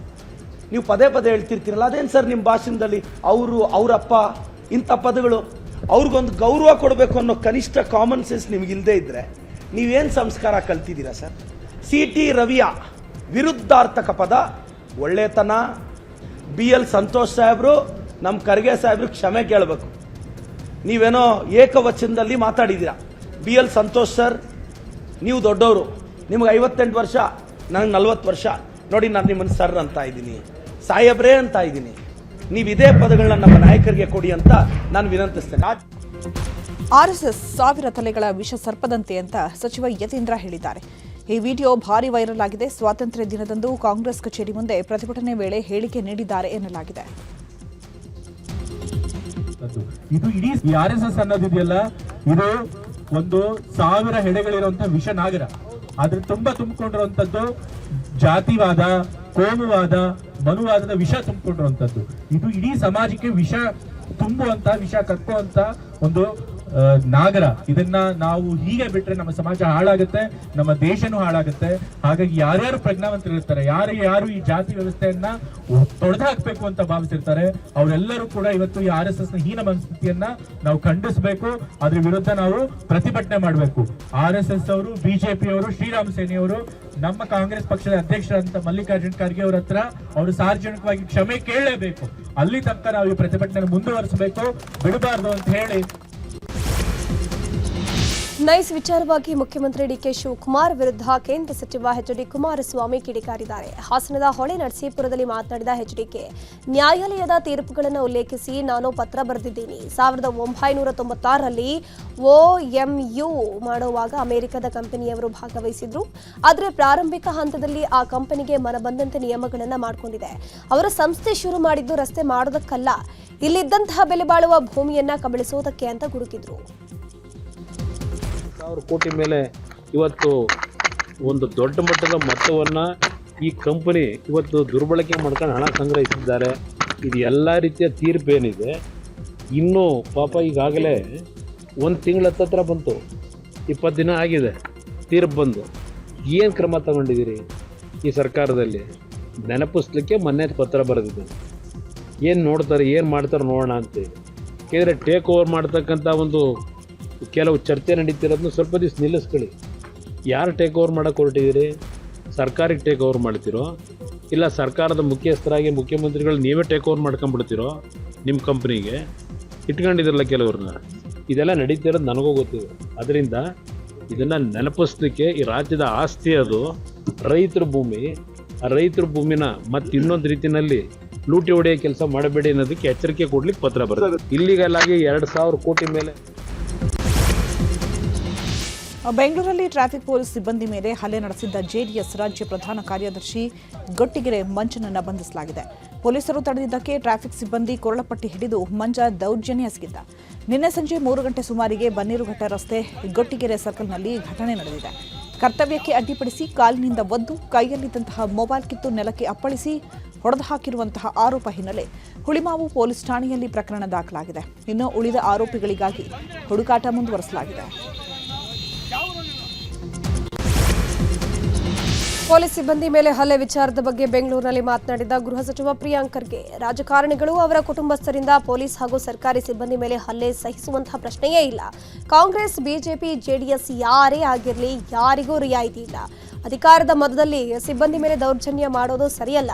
Speaker 9: ನೀವು ಪದೇ ಪದೇ ಹೇಳ್ತಿರ್ತೀರಲ್ಲ, ಅದೇನು ಸರ್ ನಿಮ್ಮ ಭಾಷಣದಲ್ಲಿ ಅವರು ಅವರಪ್ಪ ಇಂಥ ಪದಗಳು, ಅವ್ರಿಗೊಂದು ಗೌರವ ಕೊಡಬೇಕು ಅನ್ನೋ ಕನಿಷ್ಠ ಕಾಮನ್ ಸೆನ್ಸ್ ನಿಮಗಿಲ್ಲದೆ ಇದ್ದರೆ ನೀವೇನು ಸಂಸ್ಕಾರ ಕಲ್ತಿದ್ದೀರಾ ಸರ್? CT ರವಿಯ ವಿರುದ್ಧಾರ್ಥಕ ಪದ ಒಳ್ಳೆತನ. BL ಸಂತೋಷ್ ಸಾಹೇಬರು ನಮ್ಮ ಖರ್ಗೆ ಸಾಹೇಬ್ರು ಕ್ಷಮೆ ಕೇಳಬೇಕು. ನೀವೇನೋ ಏಕವಚನದಲ್ಲಿ ಮಾತಾಡಿದ್ದೀರಾ. BL ಸಂತೋಷ್ ಸರ್, ನೀವು ದೊಡ್ಡವರು, ನಿಮ್ಗೆ 58 ವರ್ಷ, ನನಗೆ 40 ವರ್ಷ. ನೋಡಿ, ನಾನು ನಿಮ್ಮನ್ನು ಸರ್ ಅಂತ ಇದ್ದೀನಿ, ಸಾಹೇಬ್ರೇ ಅಂತ ಇದ್ದೀನಿ. ನೀವು ಇದೇ ಪದಗಳನ್ನ ನಮ್ಮ ನಾಯಕರಿಗೆ ಕೊಡಿ ಅಂತ ನಾನು ವಿನಂತಿಸ್ತೇನೆ.
Speaker 1: ಆರ್ಎಸ್ಎಸ್ 1000 ತಲೆಗಳ ವಿಷ ಸರ್ಪದಂತೆ ಅಂತ ಸಚಿವ ಯತೀಂದ್ರ ಹೇಳಿದ್ದಾರೆ. ಈ ವಿಡಿಯೋ ಭಾರಿ ವೈರಲ್ ಆಗಿದೆ. ಸ್ವಾತಂತ್ರ್ಯ ದಿನದಂದು ಕಾಂಗ್ರೆಸ್ ಕಚೇರಿ ಮುಂದೆ ಪ್ರತಿಭಟನೆ ವೇಳೆ ಹೇಳಿಕೆ ನೀಡಿದ್ದಾರೆ ಎನ್ನಲಾಗಿದೆ.
Speaker 10: ಇದು ಇಡೀ RSS ಅನ್ನೋದಿದೆಯಲ್ಲ, ಇದು ಒಂದು 1000 ಹೆಡೆಗಳಿರುವಂತಹ ವಿಷ ನಾಗರ. ಆದ್ರೆ ತುಂಬಿಕೊಂಡಿರುವಂತದ್ದು ಜಾತಿವಾದ, ಕೋಮುವಾದ, ಮನುವಾದದ ವಿಷ ತುಂಬಿಕೊಂಡಿರುವಂತದ್ದು. ಇದು ಇಡೀ ಸಮಾಜಕ್ಕೆ ವಿಷ ತುಂಬುವಂತ, ವಿಷ ಕಕ್ಕುವಂತ ಒಂದು ನಾಗರ. ಇದನ್ನ ನಾವು ಹೀಗೆ ಬಿಟ್ರೆ ನಮ್ಮ ಸಮಾಜ ಹಾಳಾಗುತ್ತೆ, ನಮ್ಮ ದೇಶನೂ ಹಾಳಾಗುತ್ತೆ. ಹಾಗಾಗಿ ಯಾರ್ಯಾರು ಪ್ರಜ್ಞಾವಂತರಿರ್ತಾರೆ, ಯಾರು ಈ ಜಾತಿ ವ್ಯವಸ್ಥೆಯನ್ನ ತೊಡೆದು ಹಾಕ್ಬೇಕು ಅಂತ ಭಾವಿಸಿರ್ತಾರೆ, ಅವರೆಲ್ಲರೂ ಕೂಡ ಇವತ್ತು ಈ RSS ನ ಹೀನ ಮನಸ್ಥಿತಿಯನ್ನ ನಾವು ಖಂಡಿಸಬೇಕು. ಅದ್ರ ವಿರುದ್ಧ ನಾವು ಪ್ರತಿಭಟನೆ ಮಾಡಬೇಕು. RSS ಅವರು, BJP ಅವರು, ಶ್ರೀರಾಮ್ ಸೇನೆಯವರು ನಮ್ಮ ಕಾಂಗ್ರೆಸ್ ಪಕ್ಷದ ಅಧ್ಯಕ್ಷರಾದಂತ ಮಲ್ಲಿಕಾರ್ಜುನ್ ಖರ್ಗೆ ಅವರ ಹತ್ರ ಅವರು ಸಾರ್ವಜನಿಕವಾಗಿ ಕ್ಷಮೆ ಕೇಳಲೇಬೇಕು. ಅಲ್ಲಿ ತನಕ ನಾವು ಈ ಪ್ರತಿಭಟನೆ ಮುಂದುವರಿಸಬೇಕು, ಬಿಡಬಾರ್ದು ಅಂತ ಹೇಳಿ.
Speaker 5: ನೈಸ್ ವಿಚಾರವಾಗಿ ಮುಖ್ಯಮಂತ್ರಿ DK ಶಿವಕುಮಾರ್ ವಿರುದ್ಧ ಕೇಂದ್ರ ಸಚಿವ HD ಕುಮಾರಸ್ವಾಮಿ ಕಿಡಿಕಾರಿದ್ದಾರೆ. ಹಾಸನದ ಹೊಳೆ ನರಸೀಪುರದಲ್ಲಿ ಮಾತನಾಡಿದ HDK, ನ್ಯಾಯಾಲಯದ ತೀರ್ಪುಗಳನ್ನು ಉಲ್ಲೇಖಿಸಿ ನಾನು ಪತ್ರ ಬರೆದಿದ್ದೀನಿ. 1996ರಲ್ಲಿ OMU ಮಾಡುವಾಗ ಅಮೆರಿಕದ ಕಂಪನಿಯವರು ಭಾಗವಹಿಸಿದ್ರು. ಆದರೆ ಪ್ರಾರಂಭಿಕ ಹಂತದಲ್ಲಿ ಆ ಕಂಪನಿಗೆ ಮನಬಂದಂತೆ ನಿಯಮಗಳನ್ನು ಮಾಡಿಕೊಂಡಿದೆ. ಅವರ ಸಂಸ್ಥೆ ಶುರು ಮಾಡಿದ್ದು ರಸ್ತೆ ಮಾಡೋದಕ್ಕಲ್ಲ, ಇಲ್ಲಿದ್ದಂತಹ ಬೆಲೆ ಬಾಳುವ ಭೂಮಿಯನ್ನ ಕಬಳಿಸೋದಕ್ಕೆ ಅಂತ ಗುಡುಕಿದ್ರು.
Speaker 11: 1,000 ಕೋಟಿ ಮೇಲೆ ಇವತ್ತು ಒಂದು ದೊಡ್ಡ ಮಟ್ಟದ ಮೊತ್ತವನ್ನು ಈ ಕಂಪನಿ ಇವತ್ತು ದುರ್ಬಳಕೆ ಮಾಡ್ಕೊಂಡು ಹಣ ಸಂಗ್ರಹಿಸಿದ್ದಾರೆ. ಇದು ಎಲ್ಲ ರೀತಿಯ ತೀರ್ಪೇನಿದೆ. ಇನ್ನೂ ಪಾಪ ಈಗಾಗಲೇ ಒಂದು ತಿಂಗಳ ಹತ್ತತ್ರ ಬಂತು, 20 ದಿನ ಆಗಿದೆ ತೀರ್ಪು ಬಂದು. ಏನು ಕ್ರಮ ತಗೊಂಡಿದ್ದೀರಿ ಈ ಸರ್ಕಾರದಲ್ಲಿ? ನೆನಪಿಸ್ಲಿಕ್ಕೆ ಮೊನ್ನೆ ಪತ್ರ ಬರೆದಿದ್ದೇನೆ. ಏನು ನೋಡ್ತಾರೆ, ಏನು ಮಾಡ್ತಾರೆ ನೋಡೋಣ ಅಂತೇಳಿ. ಯಾಕೆಂದರೆ ಟೇಕ್ ಓವರ್ ಮಾಡ್ತಕ್ಕಂಥ ಒಂದು ಕೆಲವು ಚರ್ಚೆ ನಡೀತಿರೋದನ್ನ ಸ್ವಲ್ಪ ದಿವಸ ನಿಲ್ಲಿಸ್ಕೊಳ್ಳಿ. ಯಾರು ಟೇಕ್ ಓವರ್ ಮಾಡೋಕ್ಕೆ ಹೊರಟಿದ್ದೀರಿ? ಸರ್ಕಾರಕ್ಕೆ ಟೇಕ್ ಓವರ್ ಮಾಡ್ತಿರೋ, ಇಲ್ಲ ಸರ್ಕಾರದ ಮುಖ್ಯಸ್ಥರಾಗಿ ಮುಖ್ಯಮಂತ್ರಿಗಳು ನೀವೇ ಟೇಕ್ ಓವರ್ ಮಾಡ್ಕೊಂಡ್ಬಿಡ್ತಿರೋ? ನಿಮ್ಮ ಕಂಪ್ನಿಗೆ ಇಟ್ಕೊಂಡಿದ್ರಲ್ಲ ಕೆಲವ್ರನ್ನ. ಇದೆಲ್ಲ ನಡೀತಿರೋದು ನನಗೂ ಗೊತ್ತಿದೆ. ಅದರಿಂದ ಇದನ್ನು ನೆನಪಿಸ್ಲಿಕ್ಕೆ ಈ ರಾಜ್ಯದ ಆಸ್ತಿ ಅದು ರೈತರ ಭೂಮಿ. ಆ ರೈತರ ಭೂಮಿನ ಮತ್ತೆ ಇನ್ನೊಂದು ರೀತಿಯಲ್ಲಿ ಲೂಟಿ ಹೊಡೆಯೋ ಕೆಲಸ ಮಾಡಬೇಡಿ ಅನ್ನೋದಕ್ಕೆ ಎಚ್ಚರಿಕೆ ಕೊಡ್ಲಿಕ್ಕೆ ಪತ್ರ ಬರ್ತದೆ. ಇಲ್ಲಿಗಲಾಗಿ 2,000 ಕೋಟಿ ಮೇಲೆ.
Speaker 1: ಬೆಂಗಳೂರಲ್ಲಿ ಟ್ರಾಫಿಕ್ ಪೊಲೀಸ್ ಸಿಬ್ಬಂದಿ ಮೇಲೆ ಹಲ್ಲೆ ನಡೆಸಿದ್ದ ಜೆಡಿಎಸ್ ರಾಜ್ಯ ಪ್ರಧಾನ ಕಾರ್ಯದರ್ಶಿ ಗೊಟ್ಟಿಗೆರೆ ಮಂಜನನ್ನು ಬಂಧಿಸಲಾಗಿದೆ. ಪೊಲೀಸರು ತಡೆದಿದ್ದಕ್ಕೆ ಟ್ರಾಫಿಕ್ ಸಿಬ್ಬಂದಿ ಕೊರಳಪಟ್ಟಿ ಹಿಡಿದು ಮಂಜ ದೌರ್ಜನ್ಯ ಎಸಗಿದ್ದ. ನಿನ್ನೆ ಸಂಜೆ 3 ಗಂಟೆ ಸುಮಾರಿಗೆ ಬನ್ನೀರುಘಟ್ಟ ರಸ್ತೆ ಗೊಟ್ಟಿಗೆರೆ ಸರ್ಕಲ್ನಲ್ಲಿ ಘಟನೆ ನಡೆದಿದೆ. ಕರ್ತವ್ಯಕ್ಕೆ ಅಡ್ಡಿಪಡಿಸಿ ಕಾಲಿನಿಂದ ಒದ್ದು ಕೈಯಲ್ಲಿದ್ದಂತಹ ಮೊಬೈಲ್ ಕಿತ್ತು ನೆಲಕ್ಕೆ ಅಪ್ಪಳಿಸಿ ಹೊಡೆದು ಹಾಕಿರುವಂತಹ ಆರೋಪ ಹಿನ್ನೆಲೆ ಹುಳಿಮಾವು ಪೊಲೀಸ್ ಠಾಣೆಯಲ್ಲಿ ಪ್ರಕರಣ ದಾಖಲಾಗಿದೆ. ಇನ್ನು ಉಳಿದ ಆರೋಪಿಗಳಿಗಾಗಿ ಹುಡುಕಾಟ ಮುಂದುವರೆಸಲಾಗಿದೆ.
Speaker 5: ಪೊಲೀಸ್ ಸಿಬ್ಬಂದಿ ಮೇಲೆ ಹಲ್ಲೆ ವಿಚಾರದ ಬಗ್ಗೆ ಬೆಂಗಳೂರಿನಲ್ಲಿ ಮಾತನಾಡಿದ ಗೃಹ ಸಚಿವ ಪ್ರಿಯಾಂಕ್ ಖರ್ಗೆ, ರಾಜಕಾರಣಿಗಳು ಅವರ ಕುಟುಂಬಸ್ಥರಿಂದ ಪೊಲೀಸ್ ಹಾಗೂ ಸರ್ಕಾರಿ ಸಿಬ್ಬಂದಿ ಮೇಲೆ ಹಲ್ಲೆ ಸಹಿಸುವಂತಹ ಪ್ರಶ್ನೆಯೇ ಇಲ್ಲ. ಕಾಂಗ್ರೆಸ್, ಬಿಜೆಪಿ, ಜೆಡಿಎಸ್ ಯಾರೇ ಆಗಿರಲಿ ಯಾರಿಗೂ ರಿಯಾಯಿತಿ ಇಲ್ಲ. ಅಧಿಕಾರದ ಮದದಲ್ಲಿ ಸಿಬ್ಬಂದಿ ಮೇಲೆ ದೌರ್ಜನ್ಯ ಮಾಡೋದು ಸರಿಯಲ್ಲ.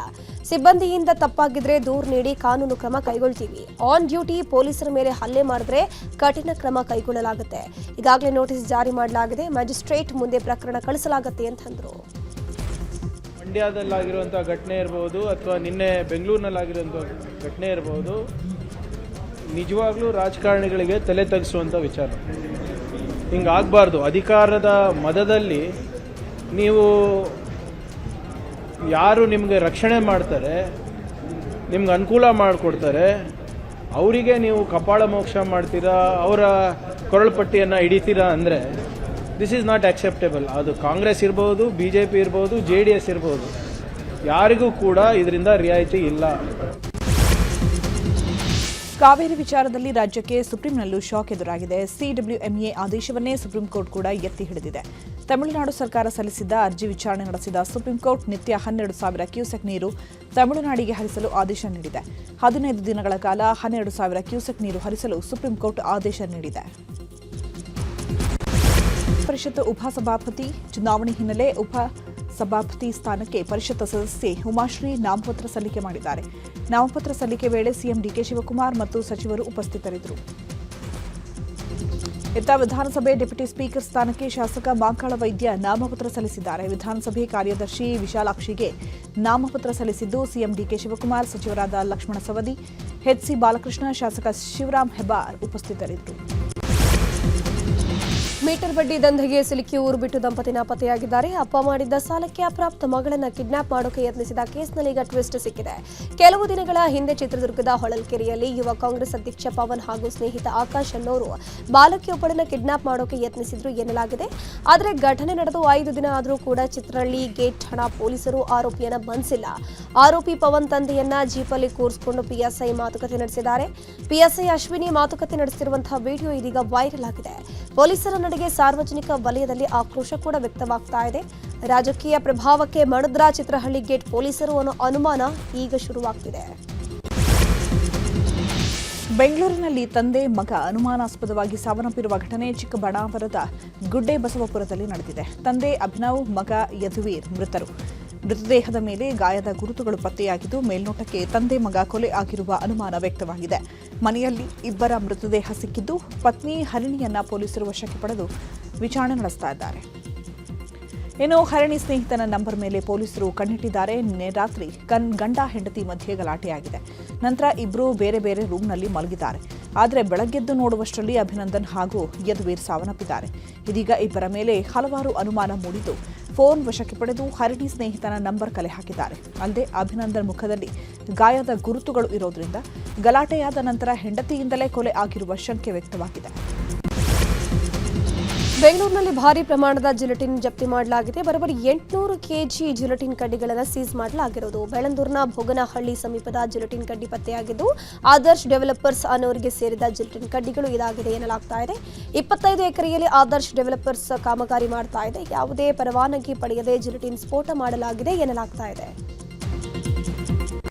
Speaker 5: ಸಿಬ್ಬಂದಿಯಿಂದ ತಪ್ಪಾಗಿದ್ರೆ ದೂರು ನೀಡಿ ಕಾನೂನು ಕ್ರಮ ಕೈಗೊಳ್ತೀವಿ. ಆನ್ ಡ್ಯೂಟಿ ಪೊಲೀಸರ ಮೇಲೆ ಹಲ್ಲೆ ಮಾಡಿದ್ರೆ ಕಠಿಣ ಕ್ರಮ ಕೈಗೊಳ್ಳಲಾಗುತ್ತೆ. ಈಗಾಗಲೇ ನೋಟಿಸ್ ಜಾರಿ ಮಾಡಲಾಗಿದೆ. ಮ್ಯಾಜಿಸ್ಟ್ರೇಟ್ ಮುಂದೆ ಪ್ರಕರಣ ಕಳಿಸಲಾಗುತ್ತೆ ಅಂತಂದ್ರು.
Speaker 12: ಮಂಡ್ಯದಲ್ಲಾಗಿರುವಂಥ ಘಟನೆ ಇರ್ಬೋದು ಅಥವಾ ನಿನ್ನೆ ಬೆಂಗಳೂರಿನಲ್ಲಾಗಿರುವಂಥ ಘಟನೆ ಇರ್ಬೋದು, ನಿಜವಾಗ್ಲೂ ರಾಜಕಾರಣಿಗಳಿಗೆ ತಲೆ ತಗ್ಗಿಸುವಂಥ ವಿಚಾರ. ಹಿಂಗಾಗಬಾರ್ದು. ಅಧಿಕಾರದ ಮದದಲ್ಲಿ ನೀವು ಯಾರು ನಿಮಗೆ ರಕ್ಷಣೆ ಮಾಡ್ತಾರೆ, ನಿಮ್ಗೆ ಅನುಕೂಲ ಮಾಡಿಕೊಡ್ತಾರೆ, ಅವರಿಗೆ ನೀವು ಕಪಾಳ ಮೋಕ್ಷ ಮಾಡ್ತೀರಾ, ಅವರ ಕೊರಳುಪಟ್ಟಿಯನ್ನು ಹಿಡಿತೀರಾ ಅಂದರೆ ದಿಸ್ ಈಸ್ ನಾಟ್ ಆಕ್ಸೆಪ್ಟೇಬಲ್. ಅದು ಕಾಂಗ್ರೆಸ್ ಇರ್ಬೋದು, BJP ಇರ್ಬೋದು, JDS ಇರ್ಬೋದು, ಯಾರಿಗೂ ಕೂಡ ಇದರಿಂದ ರಿಯಾಯಿತಿ ಇಲ್ಲ.
Speaker 1: ಕಾವೇರಿ ವಿಚಾರದಲ್ಲಿ ರಾಜ್ಯಕ್ಕೆ ಸುಪ್ರೀಂನಲ್ಲೂ ಶಾಕ್ ಎದುರಾಗಿದೆ. CWMA ಆದೇಶವನ್ನೇ ಸುಪ್ರೀಂ ಕೋರ್ಟ್ ಕೂಡ ಎತ್ತಿ ಹಿಡಿದಿದೆ. ತಮಿಳುನಾಡು ಸರ್ಕಾರ ಸಲ್ಲಿಸಿದ್ದ ಅರ್ಜಿ ವಿಚಾರಣೆ ನಡೆಸಿದ ಸುಪ್ರೀಂ ಕೋರ್ಟ್ ನಿತ್ಯ 12,000 ಕ್ಯೂಸೆಕ್ ನೀರು ತಮಿಳುನಾಡಿಗೆ ಹರಿಸಲು ಆದೇಶ ನೀಡಿದೆ. 15 ದಿನಗಳ ಕಾಲ 12,000 ಕ್ಯೂಸೆಕ್ ನೀರು ಹರಿಸಲು ಸುಪ್ರೀಂ ಕೋರ್ಟ್ ಆದೇಶ ನೀಡಿದೆ. ಪರಿಷತ್ ಉಪಸಭಾಪತಿ ಚುನಾವಣೆ ಹಿನ್ನೆಲೆ ಉಪಸಭಾಪತಿ ಸ್ಥಾನಕ್ಕೆ ಪರಿಷತ್ ಸದಸ್ಯೆ ಉಮಾಶ್ರೀ ನಾಮಪತ್ರ ಸಲ್ಲಿಕೆ ಮಾಡಿದ್ದಾರೆ. ನಾಮಪತ್ರ ಸಲ್ಲಿಕೆ ವೇಳೆ ಸಿಎಂ ಡಿಕೆ ಶಿವಕುಮಾರ್ ಮತ್ತು ಸಚಿವರು ಉಪಸ್ಥಿತರಿದ್ದರು. ಇತ್ತ ವಿಧಾನಸಭೆ ಡೆಪ್ಯೂಟಿ ಸ್ಪೀಕರ್ ಸ್ಥಾನಕ್ಕೆ ಶಾಸಕ ಮಾಂಕಾಳ ವೈದ್ಯ ನಾಮಪತ್ರ ಸಲ್ಲಿಸಿದ್ದಾರೆ. ವಿಧಾನಸಭೆ ಕಾರ್ಯದರ್ಶಿ ವಿಶಾಲಾಕ್ಷಿಗೆ ನಾಮಪತ್ರ ಸಲ್ಲಿಸಿದ್ದು ಸಿಎಂ ಡಿಕೆ ಶಿವಕುಮಾರ್, ಸಚಿವರಾದ ಲಕ್ಷ್ಮಣ ಸವದಿ, HC ಬಾಲಕೃಷ್ಣ, ಶಾಸಕ ಶಿವರಾಮ್ ಹೆಬ್ಬಾರ್ ಉಪಸ್ಥಿತರಿದ್ದರು.
Speaker 5: ಮೀಟರ್ ಬಡ್ಡಿ ದಂಧೆಗೆ ಸಿಲುಕಿ ಊರು ಬಿಟ್ಟು ದಂಪತಿ ನಾಪತ್ತೆಯಾಗಿದ್ದಾರೆ. ಅಪ್ಪ ಮಾಡಿದ್ದ ಸಾಲಕ್ಕೆ ಅಪ್ರಾಪ್ತ ಮಗಳನ್ನ ಕಿಡ್ನಾಪ್ ಮಾಡೋಕೆ ಯತ್ನಿಸಿದ ಕೇಸ್ನಲ್ಲಿ ಈಗ ಟ್ವಿಸ್ಟ್ ಸಿಕ್ಕಿದೆ. ಕೆಲವು ದಿನಗಳ ಹಿಂದೆ ಚಿತ್ರದುರ್ಗದ ಹೊಳಲ್ಕೆರೆಯಲ್ಲಿ ಯುವ ಕಾಂಗ್ರೆಸ್ ಅಧ್ಯಕ್ಷ ಪವನ್ ಹಾಗೂ ಸ್ನೇಹಿತ ಆಕಾಶ್ ಅನ್ನೋರು ಬಾಲಕಿಯೊಬ್ಬಳನ್ನ ಕಿಡ್ನಾಪ್ ಮಾಡೋಕೆ ಯತ್ನಿಸಿದ್ರು ಎನ್ನಲಾಗಿದೆ. ಆದರೆ ಘಟನೆ ನಡೆದು 5 ದಿನ ಆದರೂ ಕೂಡ ಚಿತ್ರಹಳ್ಳಿ ಗೇಟ್ ಠಾಣಾ ಪೊಲೀಸರು ಆರೋಪಿಯನ್ನ ಬಂಧಿಸಿಲ್ಲ. ಆರೋಪಿ ಪವನ್ ತಂದೆಯನ್ನ ಜೀಪಲ್ಲಿ ಕೂರಿಸಿಕೊಂಡು PSI ಮಾತುಕತೆ ನಡೆಸಿದ್ದಾರೆ. PSI ಅಶ್ವಿನಿ ಮಾತುಕತೆ ನಡೆಸಿರುವಂತಹ ವಿಡಿಯೋ ಇದೀಗ ವೈರಲ್ ಆಗಿದೆ. ಪೊಲೀಸರ ನಡೆಗೆ ಸಾರ್ವಜನಿಕ ವಲಯದಲ್ಲಿ ಆಕ್ರೋಶ ಕೂಡ ವ್ಯಕ್ತವಾಗ್ತಾ ಇದೆ. ರಾಜಕೀಯ ಪ್ರಭಾವಕ್ಕೆ ಮಣದ್ರ ಚಿತ್ರಹಳ್ಳಿ ಗೇಟ್ ಪೊಲೀಸರು ಅನ್ನೋ ಅನುಮಾನ ಈಗ ಶುರುವಾಗ್ತಿದೆ.
Speaker 1: ಬೆಂಗಳೂರಿನಲ್ಲಿ ತಂದೆ ಮಗ ಅನುಮಾನಾಸ್ಪದವಾಗಿ ಸಾವನ್ನಪ್ಪಿರುವ ಘಟನೆ ಚಿಕ್ಕಬಳ್ಳಾಪುರದ ಗುಡ್ಡೆ ಬಸವಪುರದಲ್ಲಿ ನಡೆದಿದೆ. ತಂದೆ ಅಭಿನವ್, ಮಗ ಯದುವೀರ್ ಮೃತರು. ಮೃತದೇಹದ ಮೇಲೆ ಗಾಯದ ಗುರುತುಗಳು ಪತ್ತೆಯಾಗಿದ್ದು ಮೇಲ್ನೋಟಕ್ಕೆ ತಂದೆ ಮಗ ಕೊಲೆ ಆಗಿರುವ ಅನುಮಾನ ವ್ಯಕ್ತವಾಗಿದೆ. ಮನೆಯಲ್ಲಿ ಇಬ್ಬರ ಮೃತದೇಹ ಸಿಕ್ಕಿದ್ದು ಪತ್ನಿ ಹರಿಣಿಯನ್ನ ಪೊಲೀಸರು ವಶಕ್ಕೆ ಪಡೆದು ವಿಚಾರಣೆ ನಡೆಸ್ತಾ ಇದ್ದಾರೆ. ಇನ್ನು ಹರಿಣಿ ಸ್ನೇಹಿತನ ನಂಬರ್ ಮೇಲೆ ಪೊಲೀಸರು ಕಣ್ಣಿಟ್ಟಿದ್ದಾರೆ. ನಿನ್ನೆ ರಾತ್ರಿ ಗಂಡ ಹೆಂಡತಿ ಮಧ್ಯೆ ಗಲಾಟೆಯಾಗಿದೆ. ನಂತರ ಇಬ್ಬರು ಬೇರೆ ಬೇರೆ ರೂಮ್ನಲ್ಲಿ ಮಲಗಿದ್ದಾರೆ. ಆದರೆ ಬೆಳಗ್ಗೆದ್ದು ನೋಡುವಷ್ಟರಲ್ಲಿ ಅಭಿನಂದನ್ ಹಾಗೂ ಯದುವೀರ್ ಸಾವನ್ನಪ್ಪಿದ್ದಾರೆ. ಇದೀಗ ಇಬ್ಬರ ಮೇಲೆ ಹಲವಾರು ಅನುಮಾನ ಮೂಡಿದ್ದು ಫೋನ್ ವಶಕ್ಕೆ ಪಡೆದು ಹರಿಣಿ ಸ್ನೇಹಿತನ ನಂಬರ್ ಕಲೆ ಹಾಕಿದ್ದಾರೆ. ಅಲ್ಲದೆ ಅಭಿನಂದನ್ ಮುಖದಲ್ಲಿ ಗಾಯದ ಗುರುತುಗಳು ಇರೋದ್ರಿಂದ ಗಲಾಟೆಯಾದ ನಂತರ ಹೆಂಡತಿಯಿಂದಲೇ ಕೊಲೆ ಆಗಿರುವ ಶಂಕೆ ವ್ಯಕ್ತವಾಗಿದೆ.
Speaker 5: ಬೆಂಗಳೂರಿನಲ್ಲಿ ಭಾರಿ ಪ್ರಮಾಣದ ಜಿಲೆಟಿನ್ ಜಪ್ತಿ ಮಾಡಲಾಗಿದೆ. ಬರೋಬ್ಬರಿ 800 ಕೆಜಿ ಜಿಲೆಟಿನ್ ಕಡ್ಡಿಗಳನ್ನು ಸೀಸ್ ಮಾಡಲಾಗಿರುವುದು. ಬೆಳ್ಳಂದೂರಿನ ಭೋಗನಹಳ್ಳಿ ಸಮೀಪದ ಜಿಲೆಟಿನ್ ಕಡ್ಡಿ ಪತ್ತೆಯಾಗಿದ್ದು, ಆದರ್ಶ್ ಡೆವಲಪರ್ಸ್ ಅನ್ನೋರಿಗೆ ಸೇರಿದ ಜಿಲೆಟಿನ್ ಕಡ್ಡಿಗಳು ಇದಾಗಿದೆ ಎನ್ನಲಾಗ್ತಾ ಇದೆ. 25 ಎಕರೆಯಲ್ಲಿ ಆದರ್ಶ್ ಡೆವಲಪರ್ಸ್ ಕಾಮಗಾರಿ ಮಾಡ್ತಾ ಇದೆ. ಯಾವುದೇ ಪರವಾನಗಿ ಪಡೆಯದೆ ಜಿಲೆಟಿನ್ ಸ್ಫೋಟ ಮಾಡಲಾಗಿದೆ ಎನ್ನಲಾಗ್ತಾ ಇದೆ.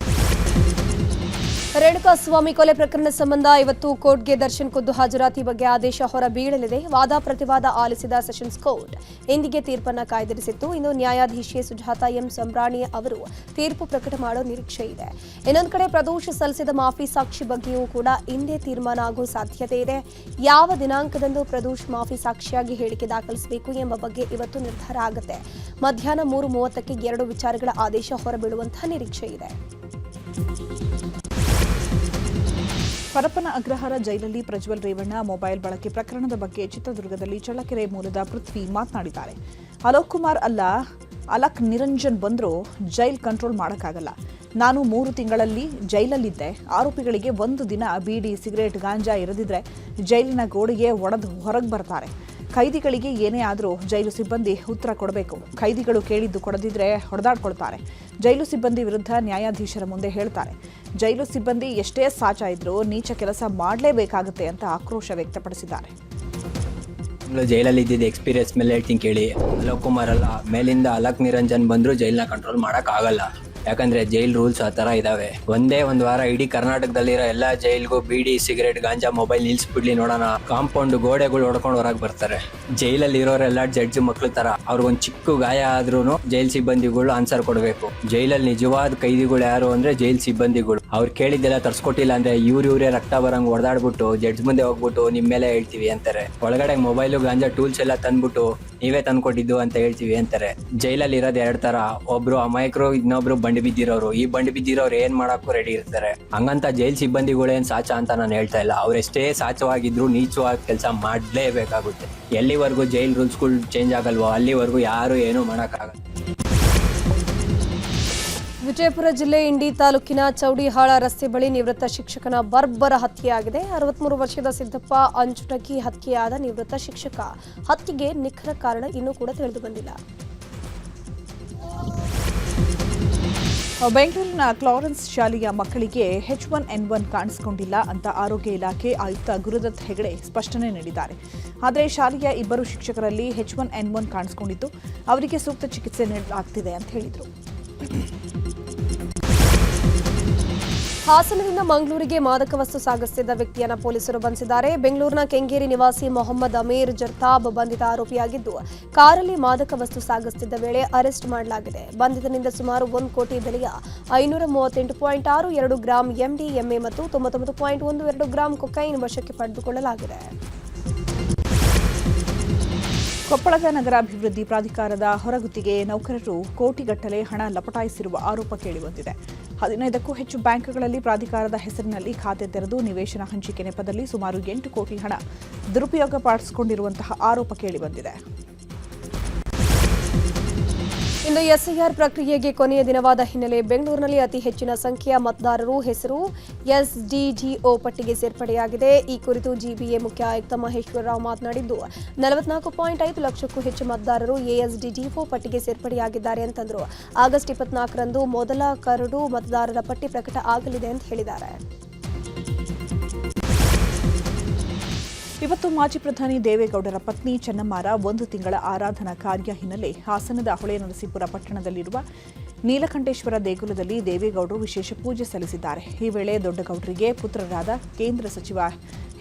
Speaker 5: ರೇಣುಕಾಸ್ವಾಮಿ ಕೊಲೆ ಪ್ರಕರಣ ಸಂಬಂಧ ಇವತ್ತು ಕೋರ್ಟ್ಗೆ ದರ್ಶನ್ ಖುದ್ದು ಹಾಜರಾತಿ ಬಗ್ಗೆ ಆದೇಶ ಹೊರಬೀಳಲಿದೆ. ವಾದ ಪ್ರತಿವಾದ ಆಲಿಸಿದ ಸೆಷನ್ಸ್ ಕೋರ್ಟ್ ಇಂದಿಗೆ ತೀರ್ಪನ್ನು ಕಾಯ್ದಿರಿಸಿತ್ತು. ಇನ್ನು ನ್ಯಾಯಾಧೀಶೆ ಸುಜಾತಾ ಎಂ ಸಂಬ್ರಾಣಿ ಅವರು ತೀರ್ಪು ಪ್ರಕಟ ಮಾಡೋ ನಿರೀಕ್ಷೆ ಇದೆ. ಇನ್ನೊಂದು ಕಡೆ ಪ್ರದೋಷ್ ಸಲ್ಲಿಸಿದ ಮಾಫಿ ಸಾಕ್ಷಿ ಬಗ್ಗೆಯೂ ಕೂಡ ಇಂದೇ ತೀರ್ಮಾನ ಆಗೋ ಸಾಧ್ಯತೆ ಇದೆ. ಯಾವ ದಿನಾಂಕದಂದು ಪ್ರದೋಷ್ ಮಾಫಿ ಸಾಕ್ಷಿಯಾಗಿ ಹೇಳಿಕೆ ದಾಖಲಿಸಬೇಕು ಎಂಬ ಬಗ್ಗೆ ಇವತ್ತು ನಿರ್ಧಾರ ಆಗುತ್ತೆ. ಮಧ್ಯಾಹ್ನ 3:30ಕ್ಕೆ 2 ವಿಚಾರಗಳ ಆದೇಶ ಹೊರಬೀಳುವಂತಹ ನಿರೀಕ್ಷೆ ಇದೆ.
Speaker 1: ಪರಪ್ಪನ ಅಗ್ರಹಾರ ಜೈಲಲ್ಲಿ ಪ್ರಜ್ವಲ್ ರೇವಣ್ಣ ಮೊಬೈಲ್ ಬಳಕೆ ಪ್ರಕರಣದ ಬಗ್ಗೆ ಚಿತ್ರದುರ್ಗದಲ್ಲಿ ಚಳ್ಳಕೆರೆ ಮೂಲದ ಪೃಥ್ವಿ ಮಾತನಾಡಿದ್ದಾರೆ. ಅಲೋಕ್ ಕುಮಾರ್ ಅಲಕ್ ನಿರಂಜನ್ ಬಂದರೂ ಜೈಲ್ ಕಂಟ್ರೋಲ್ ಮಾಡೋಕ್ಕಾಗಲ್ಲ. ನಾನು 3 ತಿಂಗಳಲ್ಲಿ ಜೈಲಲ್ಲಿದ್ದೆ. ಆರೋಪಿಗಳಿಗೆ 1 ದಿನ ಬೀಡಿ, ಸಿಗರೇಟ್, ಗಾಂಜಾ ಇರದಿದ್ರೆ ಜೈಲಿನ ಗೋಡೆಗೆ ಒಡೆದು ಹೊರಗೆ ಬರ್ತಾರೆ. ಖೈದಿಗಳಿಗೆ ಏನೇ ಆದರೂ ಜೈಲು ಸಿಬ್ಬಂದಿ ಉತ್ತರ ಕೊಡಬೇಕು. ಖೈದಿಗಳು ಕೇಳಿದ್ದು ಕೊಡದಿದ್ರೆ ಹೊಡೆದಾಡ್ಕೊಳ್ತಾರೆ. ಜೈಲು ಸಿಬ್ಬಂದಿ ವಿರುದ್ಧ ನ್ಯಾಯಾಧೀಶರ ಮುಂದೆ ಹೇಳ್ತಾರೆ. ಜೈಲು ಸಿಬ್ಬಂದಿ ಎಷ್ಟೇ ಸಾಚ ಇದ್ರೂ ನೀಚ ಕೆಲಸ ಮಾಡಲೇಬೇಕಾಗುತ್ತೆ ಅಂತ ಆಕ್ರೋಶ ವ್ಯಕ್ತಪಡಿಸಿದ್ದಾರೆ.
Speaker 13: ಜೈಲಲ್ಲಿ ಇದ್ದಿದ್ದು ಎಕ್ಸ್ಪೀರಿಯನ್ಸ್ ಮೇಲೆ ಹೇಳ್ತೀನಿ ಕೇಳಿ. ಅಲೋಕ್ ಕುಮಾರ್ ಅಲ್ಲ, ಮೇಲಿಂದ ಅಲಕ್ ನಿರಂಜನ್ ಬಂದರೂ ಜೈಲನ್ನ ಕಂಟ್ರೋಲ್ ಮಾಡೋಕ್ಕಾಗಲ್ಲ. ಯಾಕಂದ್ರೆ ಜೈಲ್ ರೂಲ್ಸ್ ಆ ಥರ ಇದಾವೆ. ಒಂದೇ ಒಂದು ವಾರ ಇಡೀ ಕರ್ನಾಟಕದಲ್ಲಿರೋ ಎಲ್ಲ ಜೈಲ್ಗೂ ಬೀಡಿ, ಸಿಗರೇಟ್, ಗಾಂಜಾ, ಮೊಬೈಲ್ ನಿಲ್ಸ್ಬಿಡ್ಲಿ ನೋಡೋಣ. ಕಾಂಪೌಂಡ್ ಗೋಡೆಗಳು ಹೊಡ್ಕೊಂಡು ಹೊರಗೆ ಬರ್ತಾರೆ. ಜೈಲಲ್ಲಿ ಇರೋರೆಲ್ಲ ಜಡ್ಜ್ ಮಕ್ಳು ತರ. ಅವ್ರಿಗೊಂದು ಚಿಕ್ಕ ಗಾಯ ಆದ್ರೂ ಜೈಲ್ ಸಿಬ್ಬಂದಿಗಳು ಆನ್ಸರ್ ಕೊಡಬೇಕು. ಜೈಲಲ್ಲಿ ನಿಜವಾದ ಕೈದಿಗಳು ಯಾರು ಅಂದ್ರೆ ಜೈಲ್ ಸಿಬ್ಬಂದಿಗಳು. ಅವ್ರು ಕೇಳಿದ್ದೆಲ್ಲ ತರ್ಸ್ಕೊಟ್ಟಿಲ್ಲ ಅಂದ್ರೆ ಇವ್ರೇ ರಕ್ತ ಬರಂಗ್ ಹೊಡೆದಾಡ್ಬಿಟ್ಟು ಜಡ್ಜ್ ಮುಂದೆ ಹೋಗ್ಬಿಟ್ಟು ನಿಮ್ಮ ಮೇಲೆ ಹೇಳ್ತೀವಿ ಅಂತಾರೆ. ಒಳಗಡೆ ಮೊಬೈಲು, ಗಾಂಜಾ, ಟೂಲ್ಸ್ ಎಲ್ಲ ತಂದ್ಬಿಟ್ಟು ನೀವೇ ತಂದ್ಕೊಟ್ಟಿದ್ದು ಅಂತ ಹೇಳ್ತೀವಿ ಅಂತಾರೆ. ಜೈಲಲ್ಲಿ ಇರೋದು 2 ತರ. ಒಬ್ರು ಅಮಾಯಕರು, ಇನ್ನೊಬ್ರು ಬಂಡಿ ಬಿದ್ದಿರೋರು. ಈ ಬಂಡಿ ಬಿದ್ದಿರೋರು ಏನ್ ಮಾಡಕ್ಕೂ ರೆಡಿ ಇರ್ತಾರೆ. ಹಂಗಂತ ಜೈಲ್ ಸಿಬ್ಬಂದಿಗಳೇನ್ ಸಾಚ ಅಂತ ನಾನು ಹೇಳ್ತಾ ಇಲ್ಲ. ಅವ್ರೆಷ್ಟೇ ಸಾಚವಾಗಿದ್ರು ನೀಚವಾಗಿ ಕೆಲಸ ಮಾಡ್ಲೇಬೇಕಾಗುತ್ತೆ. ಎಲ್ಲಿವರೆಗೂ ಜೈಲ್ ರೂಲ್ಸ್ಗಳು ಚೇಂಜ್ ಆಗಲ್ವೋ ಅಲ್ಲಿವರೆಗೂ ಯಾರು ಏನೂ ಮಾಡೋಕ್ಕಾಗಲ್ಲ.
Speaker 5: ವಿಜಯಪುರ ಜಿಲ್ಲೆ ಇಂಡಿ ತಾಲೂಕಿನ ಚೌಡಿಹಾಳ ರಸ್ತೆ ಬಳಿ ನಿವೃತ್ತ ಶಿಕ್ಷಕನ ಬರ್ಬರ ಹತ್ಯೆಯಾಗಿದೆ. 63 ವರ್ಷದ ಸಿದ್ದಪ್ಪ ಅಂಚುಟಕಿ ಹತ್ಯೆಯಾದ ನಿವೃತ್ತ ಶಿಕ್ಷಕ. ಹತ್ಯೆಗೆ ನಿಖರ ಕಾರಣ ಇನ್ನೂ ಕೂಡ ತಿಳಿದು ಬಂದಿಲ್ಲ.
Speaker 1: ಬೆಂಗಳೂರಿನ ಕ್ಲಾರೆನ್ಸ್ ಶಾಲೆಯ ಮಕ್ಕಳಿಗೆ H1N1 ಕಾಣಿಸಿಕೊಂಡಿಲ್ಲ ಅಂತ ಆರೋಗ್ಯ ಇಲಾಖೆ ಆಯುಕ್ತ ಗುರುದತ್ ಹೆಗಡೆ ಸ್ಪಷ್ಟನೆ ನೀಡಿದ್ದಾರೆ. ಆದರೆ ಶಾಲೆಯ 2 ಶಿಕ್ಷಕರಲ್ಲಿ H1N1 ಕಾಣಿಸಿಕೊಂಡಿದ್ದು ಅವರಿಗೆ ಸೂಕ್ತ ಚಿಕಿತ್ಸೆ ನೀಡಲಾಗ್ತಿದೆ ಅಂತ ಹೇಳಿದರು.
Speaker 5: ಹಾಸನದಿಂದ ಮಂಗಳೂರಿಗೆ ಮಾದಕ ವಸ್ತು ಸಾಗಿಸುತ್ತಿದ್ದ ವ್ಯಕ್ತಿಯನ್ನು ಪೊಲೀಸರು ಬಂಧಿಸಿದ್ದಾರೆ. ಬೆಂಗಳೂರಿನ ಕೆಂಗೇರಿ ನಿವಾಸಿ ಮೊಹಮ್ಮದ್ ಅಮೀರ್ ಜರ್ತಾಬ್ ಬಂಧಿತ ಆರೋಪಿಯಾಗಿದ್ದು, ಕಾರಲ್ಲಿ ಮಾದಕ ವಸ್ತು ಸಾಗಿಸುತ್ತಿದ್ದ ವೇಳೆ ಅರೆಸ್ಟ್ ಮಾಡಲಾಗಿದೆ. ಬಂಧಿತನಿಂದ ಸುಮಾರು 1 ಕೋಟಿ ಬೆಲೆಯ 538.62 ಗ್ರಾಂ MDMA ಮತ್ತು 99.12 ಗ್ರಾಂ ಕೊಕೈನ್ ವಶಕ್ಕೆ ಪಡೆದುಕೊಳ್ಳಲಾಗಿದೆ.
Speaker 1: ಕೊಪ್ಪಳದ ನಗರಾಭಿವೃದ್ಧಿ ಪ್ರಾಧಿಕಾರದ ಹೊರಗುತ್ತಿಗೆ ನೌಕರರು ಕೋಟಿಗಟ್ಟಲೆ ಹಣ ಲಪಟಾಯಿಸಿರುವ ಆರೋಪ ಕೇಳಿಬಂದಿದೆ. 15ಕ್ಕೂ ಹೆಚ್ಚು ಬ್ಯಾಂಕ್ಗಳಲ್ಲಿ ಪ್ರಾಧಿಕಾರದ ಹೆಸರಿನಲ್ಲಿ ಖಾತೆ ತೆರೆದು ನಿವೇಶನ ಹಂಚಿಕೆ ನೆಪದಲ್ಲಿ ಸುಮಾರು 8 ಕೋಟಿ ಹಣ ದುರುಪಯೋಗಪಡಿಸಿಕೊಂಡಿರುವಂತಹ ಆರೋಪ ಕೇಳಿಬಂದಿದೆ.
Speaker 5: ಇಂದು ಎಸ್ಐಆರ್ ಪ್ರಕ್ರಿಯೆಗೆ ಕೊನೆಯ ದಿನವಾದ ಹಿನ್ನೆಲೆ ಬೆಂಗಳೂರಿನಲ್ಲಿ ಅತಿ ಹೆಚ್ಚಿನ ಸಂಖ್ಯೆಯ ಮತದಾರರು ಹೆಸರು SDDO ಪಟ್ಟಿಗೆ ಸೇರ್ಪಡೆಯಾಗಿದೆ. ಈ ಕುರಿತು ಜಿಬಿಎ ಮುಖ್ಯ ಆಯುಕ್ತ ಮಹೇಶ್ವರ ರಾವ್ ಮಾತನಾಡಿದ್ದು, 44.5 ಲಕ್ಷಕ್ಕೂ ಹೆಚ್ಚು ಮತದಾರರು ASDDO ಪಟ್ಟಿಗೆ ಸೇರ್ಪಡೆಯಾಗಿದ್ದಾರೆ ಅಂತಂದ್ರು. ಆಗಸ್ಟ್ 24ರಂದು ಮೊದಲ ಕರಡು ಮತದಾರರ ಪಟ್ಟಿ ಪ್ರಕಟ ಆಗಲಿದೆ ಅಂತ ಹೇಳಿದ್ದಾರೆ.
Speaker 1: ಇವತ್ತು ಮಾಜಿ ಪ್ರಧಾನಿ ದೇವೇಗೌಡರ ಪತ್ನಿ ಚೆನ್ನಮ್ಮಾರ 1 ತಿಂಗಳ ಆರಾಧನಾ ಕಾರ್ಯ ಹಿನ್ನೆಲೆ ಹಾಸನದ ಹೊಳೆನರಸೀಪುರ ಪಟ್ಟಣದಲ್ಲಿರುವ ನೀಲಕಂಠೇಶ್ವರ ದೇಗುಲದಲ್ಲಿ ದೇವೇಗೌಡರು ವಿಶೇಷ ಪೂಜೆ ಸಲ್ಲಿಸಿದ್ದಾರೆ. ಈ ವೇಳೆ ದೊಡ್ಡಗೌಡರಿಗೆ ಪುತ್ರರಾದ ಕೇಂದ್ರ ಸಚಿವ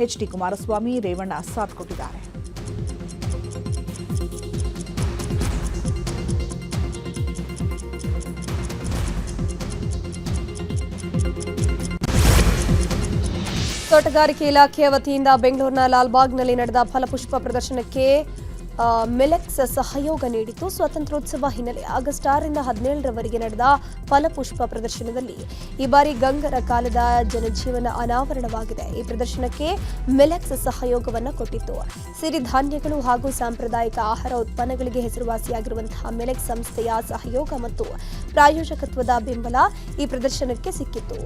Speaker 1: HD ಕುಮಾರಸ್ವಾಮಿ, ರೇವಣ್ಣ ಸಾಥ್ ಕೊಟ್ಟಿದ್ದಾರೆ.
Speaker 5: ತೋಟಗಾರಿಕೆ ಇಲಾಖೆಯ ವತಿಯಿಂದ ಬೆಂಗಳೂರಿನ ಲಾಲ್ಬಾಗ್ನಲ್ಲಿ ನಡೆದ ಫಲಪುಷ್ಪ ಪ್ರದರ್ಶನಕ್ಕೆ ಮಿಲೆಕ್ಸ್ ಸಹಯೋಗ ನೀಡಿತು. ಸ್ವಾತಂತ್ರ್ಯೋತ್ಸವ ಹಿನ್ನೆಲೆ ಆಗಸ್ಟ್ 6ರಿಂದ 17ರವರೆಗೆ ನಡೆದ ಫಲಪುಷ್ಪ ಪ್ರದರ್ಶನದಲ್ಲಿ ಈ ಬಾರಿ ಗಂಗರ ಕಾಲದ ಜನಜೀವನ ಅನಾವರಣವಾಗಿದೆ. ಈ ಪ್ರದರ್ಶನಕ್ಕೆ ಮಿಲೆಕ್ಸ್ ಸಹಯೋಗವನ್ನು ಕೊಟ್ಟಿತ್ತು. ಸಿರಿಧಾನ್ಯಗಳು ಹಾಗೂ ಸಾಂಪ್ರದಾಯಿಕ ಆಹಾರ ಉತ್ಪನ್ನಗಳಿಗೆ ಹೆಸರುವಾಸಿಯಾಗಿರುವಂತಹ ಮಿಲೆಕ್ಸ್ ಸಂಸ್ಥೆಯ ಸಹಯೋಗ ಮತ್ತು ಪ್ರಾಯೋಜಕತ್ವದ ಬೆಂಬಲ ಈ ಪ್ರದರ್ಶನಕ್ಕೆ ಸಿಕ್ಕಿತ್ತು.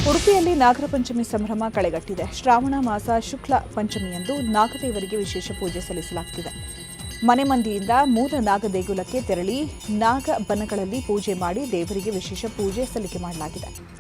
Speaker 1: ಉಡುಪಿಯಲ್ಲಿ ನಾಗರ ಪಂಚಮಿ ಸಂಭ್ರಮ ಕಳೆಗಟ್ಟಿದೆ. ಶ್ರಾವಣ ಮಾಸ ಶುಕ್ಲ ಪಂಚಮಿಯಂದು ನಾಗದೇವರಿಗೆ ವಿಶೇಷ ಪೂಜೆ ಸಲ್ಲಿಸಲಾಗುತ್ತಿದೆ. ಮನೆ ಮಂದಿಯಿಂದ ಮೂಲ ನಾಗ ದೇಗುಲಕ್ಕೆ ತೆರಳಿ ನಾಗ ಬನಗಳಲ್ಲಿ ಪೂಜೆ ಮಾಡಿ ದೇವರಿಗೆ ವಿಶೇಷ ಪೂಜೆ ಸಲ್ಲಿಕೆ ಮಾಡಲಾಗಿದೆ.